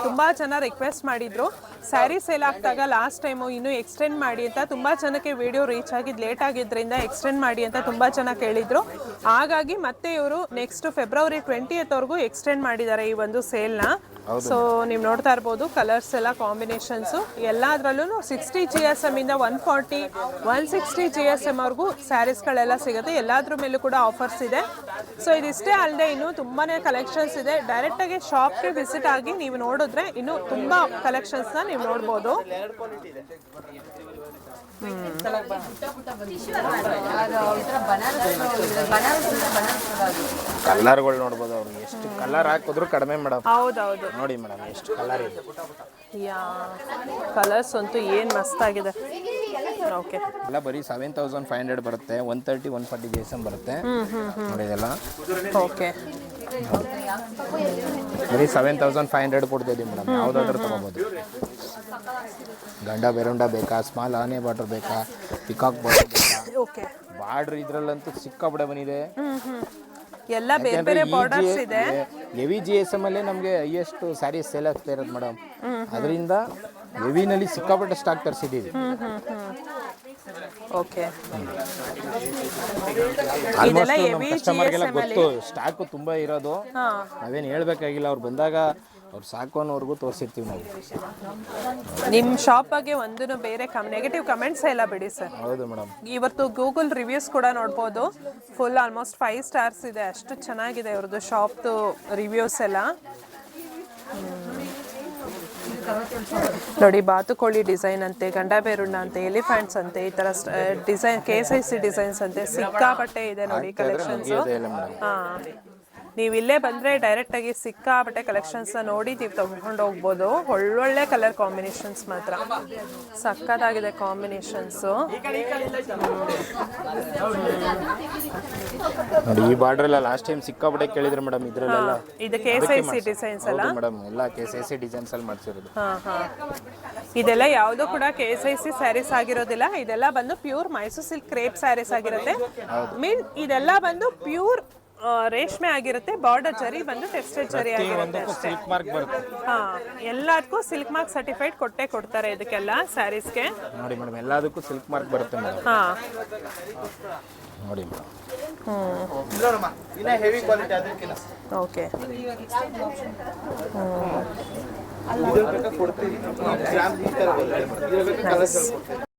ತುಂಬ ಜನ ರಿಕ್ವೆಸ್ಟ್ ಮಾಡಿದ್ರು. ಸ್ಯಾರಿ ಸೇಲ್ ಆಗ್ತಾಗ ಲಾಸ್ಟ್ ಟೈಮು ಇನ್ನೂ ಎಕ್ಸ್ಟೆಂಡ್ ಮಾಡಿ ಅಂತ ತುಂಬ ಜನಕ್ಕೆ ವಿಡಿಯೋ ರೀಚ್ ಆಗಿದ್ದು ಲೇಟ್ ಆಗಿದ್ದರಿಂದ ಎಕ್ಸ್ಟೆಂಡ್ ಮಾಡಿ ಅಂತ ತುಂಬ ಜನ ಕೇಳಿದ್ರು. ಹಾಗಾಗಿ ಮತ್ತೆ ಇವರು ನೆಕ್ಸ್ಟ್ ಫೆಬ್ರವರಿ 20th ಎಕ್ಸ್ಟೆಂಡ್ ಮಾಡಿದ್ದಾರೆ ಈ ಒಂದು ಸೇಲ್ನ. ಸೊ ನೀವು ನೋಡ್ತಾ ಇರ್ಬೋದು ಕಲರ್ಸ್ ಎಲ್ಲ ಕಾಂಬಿನೇಷನ್ಸು ಎಲ್ಲದರಲ್ಲೂ 60 GSM ಇಂದ 140 160 GSM ವರೆಗೂ ಸ್ಯಾರೀಸ್ಗಳೆಲ್ಲ ಸಿಗುತ್ತೆ. ಎಲ್ಲದ್ರ ಮೇಲೂ ಕೂಡ ಆಫರ್ಸ್ ಇದೆ. ಸೊ ಇದಿಷ್ಟೇ ಅಲ್ಲದೆ ಇನ್ನೂ ತುಂಬಾ ಕಲೆಕ್ಷನ್ಸ್ ಇದೆ. ಡೈರೆಕ್ಟಾಗಿ ಶಾಪ್ಗೆ ವಿಸಿಟ್ ಆಗಿ ನೀವು ನೋಡಿದ್ರೆ ಇನ್ನೂ ತುಂಬ ಕಲೆಕ್ಷನ್ಸ್ನ ನೀವು ನೋಡ್ಬೋದು. ಕಲರ್ಗಳು ನೋಡ್ಬೋದು, ಅವ್ರು ಎಷ್ಟು ಕಲರ್ ಹಾಕಿದ್ರು ಕಡಿಮೆ ಮೇಡಮ್. ಹೌದೌದು, ನೋಡಿ ಮೇಡಮ್ ಎಷ್ಟು ಕಲರ್ ಇದೆ. ಯಾ ಕಲರ್ಸ್ ಅಂತೂ ಏನು ಮಸ್ತಾಗಿದೆ. ಓಕೆ, ಎಲ್ಲ ಬರೀ 7,500 ಬರುತ್ತೆ. 130 140 GSM ಬರುತ್ತೆ ನೋಡಿ. ಇದೆಲ್ಲ ಓಕೆ, ಬರೀ 7,500 ಕೊಡ್ತಾ ಇದ್ದೀವಿ ಮೇಡಮ್. ಯಾವುದಾದ್ರೂ ತೊಗೋಬೋದು. ಗಂಡ ಬೆರುಂಡ ಬೇಕಾ, ಸ್ಮಾಲ್ ಆನೆ ಬಾರ್ಡರ್ ಬೇಕಾ, ಪಿಕಾಕ್ ಬಾರ್ಡರ್ ಬೇಕಾ. ಓಕೆ, ಬಾರ್ಡರ್ ಇದರಲ್ಲಂತೂ ಸಿಕ್ಕಾಪಟ್ಟೆ ಬಂದಿದೆ. ಎಲ್ಲ ಬೇರೆ ಬೇರೆ ಬಾರ್ಡರ್ಸ್ ಇದೆ. ಹೆವಿ GSM ಅಲ್ಲೇ ನಮಗೆ ಹೈಯೆಸ್ಟ್ ಸ್ಯಾರೀಸ್ ಸೇಲ್ ಆಗ್ತಾ ಇರೋದು ಮೇಡಮ್. ಅದರಿಂದ ಹೆವಿನಲ್ಲಿ ಸಿಕ್ಕಾಪಟ್ಟೆ ಸ್ಟಾಕ್ ತರಿಸಿದ್ದೀವಿ. ಓಕೆ, ಆಲ್ಮೋಸ್ಟ್ ನಮ್ಮ ಕಸ್ಟಮರ್ಗೆಲ್ಲ ಗೊತ್ತು ಸ್ಟಾಕು ತುಂಬ ಇರೋದು. ನಾವೇನು ಹೇಳ್ಬೇಕಾಗಿಲ್ಲ, ಅವ್ರು ಬಂದಾಗ ಅವ್ರು ಸಾಕು ಅನ್ನೋರ್ಗೂ ತೋರಿಸಿರ್ತೀವಿ ನಾವು. ನಿಮ್ಮ ಶಾಪ್ ಬಗ್ಗೆ ಒಂದು ಬೇರೆ ನೆಗೆಟಿವ್ ಕಮೆಂಟ್ಸ್ ಎಲ್ಲ ಬಿಡಿ ಸರ್. ಹೌದು ಮೇಡಮ್, ಇವತ್ತು ಗೂಗಲ್ ರಿವ್ಯೂಸ್ ಕೂಡ ನೋಡ್ಬೋದು. ಫುಲ್ ಆಲ್ಮೋಸ್ಟ್ 5 ಸ್ಟಾರ್ಸ್ ಇದೆ. ಅಷ್ಟು ಚೆನ್ನಾಗಿದೆ ಇವ್ರದ್ದು ಶಾಪ್ದು ರಿವ್ಯೂಸ್ ಎಲ್ಲ. ನೋಡಿ, ಬಾತುಕೋಳಿ ಡಿಸೈನ್ ಅಂತೆ, ಗಂಡ ಬೇರುಣ್ಣ ಅಂತೆ, ಎಲಿಫೆಂಟ್ಸ್ ಅಂತೆ, ಈ ಥರ ಡಿಸೈನ್ KSIC ಡಿಸೈನ್ಸ್ ಅಂತೆ ಸಿಕ್ಕಾಪಟ್ಟೆ ಇದೆ ನೋಡಿ ಕಲೆಕ್ಷನ್ಸು. ಹಾಂ, ನೀವು ಇಲ್ಲೇ ಬಂದರೆ ಡೈರೆಕ್ಟಾಗಿ ಸಿಕ್ಕಾಪಟ್ಟೆ ಕಲೆಕ್ಷನ್ಸ್ನ ನೋಡಿ ನೀವು ತಗೊಂಡು ಹೋಗ್ಬೋದು. ಒಳ್ಳೊಳ್ಳೆ ಕಲರ್ ಕಾಂಬಿನೇಷನ್ಸ್ ಮಾತ್ರ ಸಕ್ಕತ್ತಾಗಿದೆ ಕಾಂಬಿನೇಷನ್ಸು. ನೋಡಿ ಈ ಬಾರ್ಡರ್ ಎಲ್ಲ ಲಾಸ್ಟ್ ಟೈಮ್ ಸಿಕ್ಕಾಪಟ್ಟೆ ಕೇಳಿದ್ರು ಮೇಡಮ್. ಇದರಲ್ಲೆಲ್ಲ ಇದು KSIC ಡಿಸೈನ್ಸ್ ಅಲ್ಲ ಮೇಡಮ್, ಎಲ್ಲ KSIC ಡಿಸೈನ್ಸ್ ಅಲ್ಲಿ ಮಾಡ್ಸಿರೋದು. ಇದೆಲ್ಲ ಯಾವುದು ಕೂಡ KSIC ಸ್ಯಾರೀಸ್ ಆಗಿರೋದಿಲ್ಲ. ಇದೆಲ್ಲ ಬಂದು pure Mysuru silk crepe saris ಆಗಿರುತ್ತೆ. ಮೀನ್ ಇದೆಲ್ಲ ಬಂದು ಪ್ಯೂರ್ ರೇಷ್ಮೆ ಆಗಿರುತ್ತೆ. ಬಾರ್ಡರ್ ಜರಿ ಬಂದು ಟೆಕ್ಸ್ಟೈಲ್ ಜರಿ ಆಗಿರುತ್ತೆ ಅಷ್ಟೇ. ಸಿಲ್ಕ್ ಮಾರ್ಕ್ ಬರುತ್ತೆ. ಎಲ್ಲದಕ್ಕೂ ಸಿಲ್ಕ್ ಮಾರ್ಕ್ ಸರ್ಟಿಫೈಡ್ ಕೊಟ್ಟೆ ಕೊಡ್ತಾರೆ ಇದಕ್ಕೆಲ್ಲ ಸ್ಯಾರೀಸ್ಗೆ. ನೋಡಿ ಮೇಡಮ್, ಎಲ್ಲದಕ್ಕೂ ಸಿಲ್ಕ್ ಮಾರ್ಕ್ ಬರುತ್ತೆ ಮೇಡಮ್. ನೋಡಿ ಮೇಡಮ್. ಓಕೆ,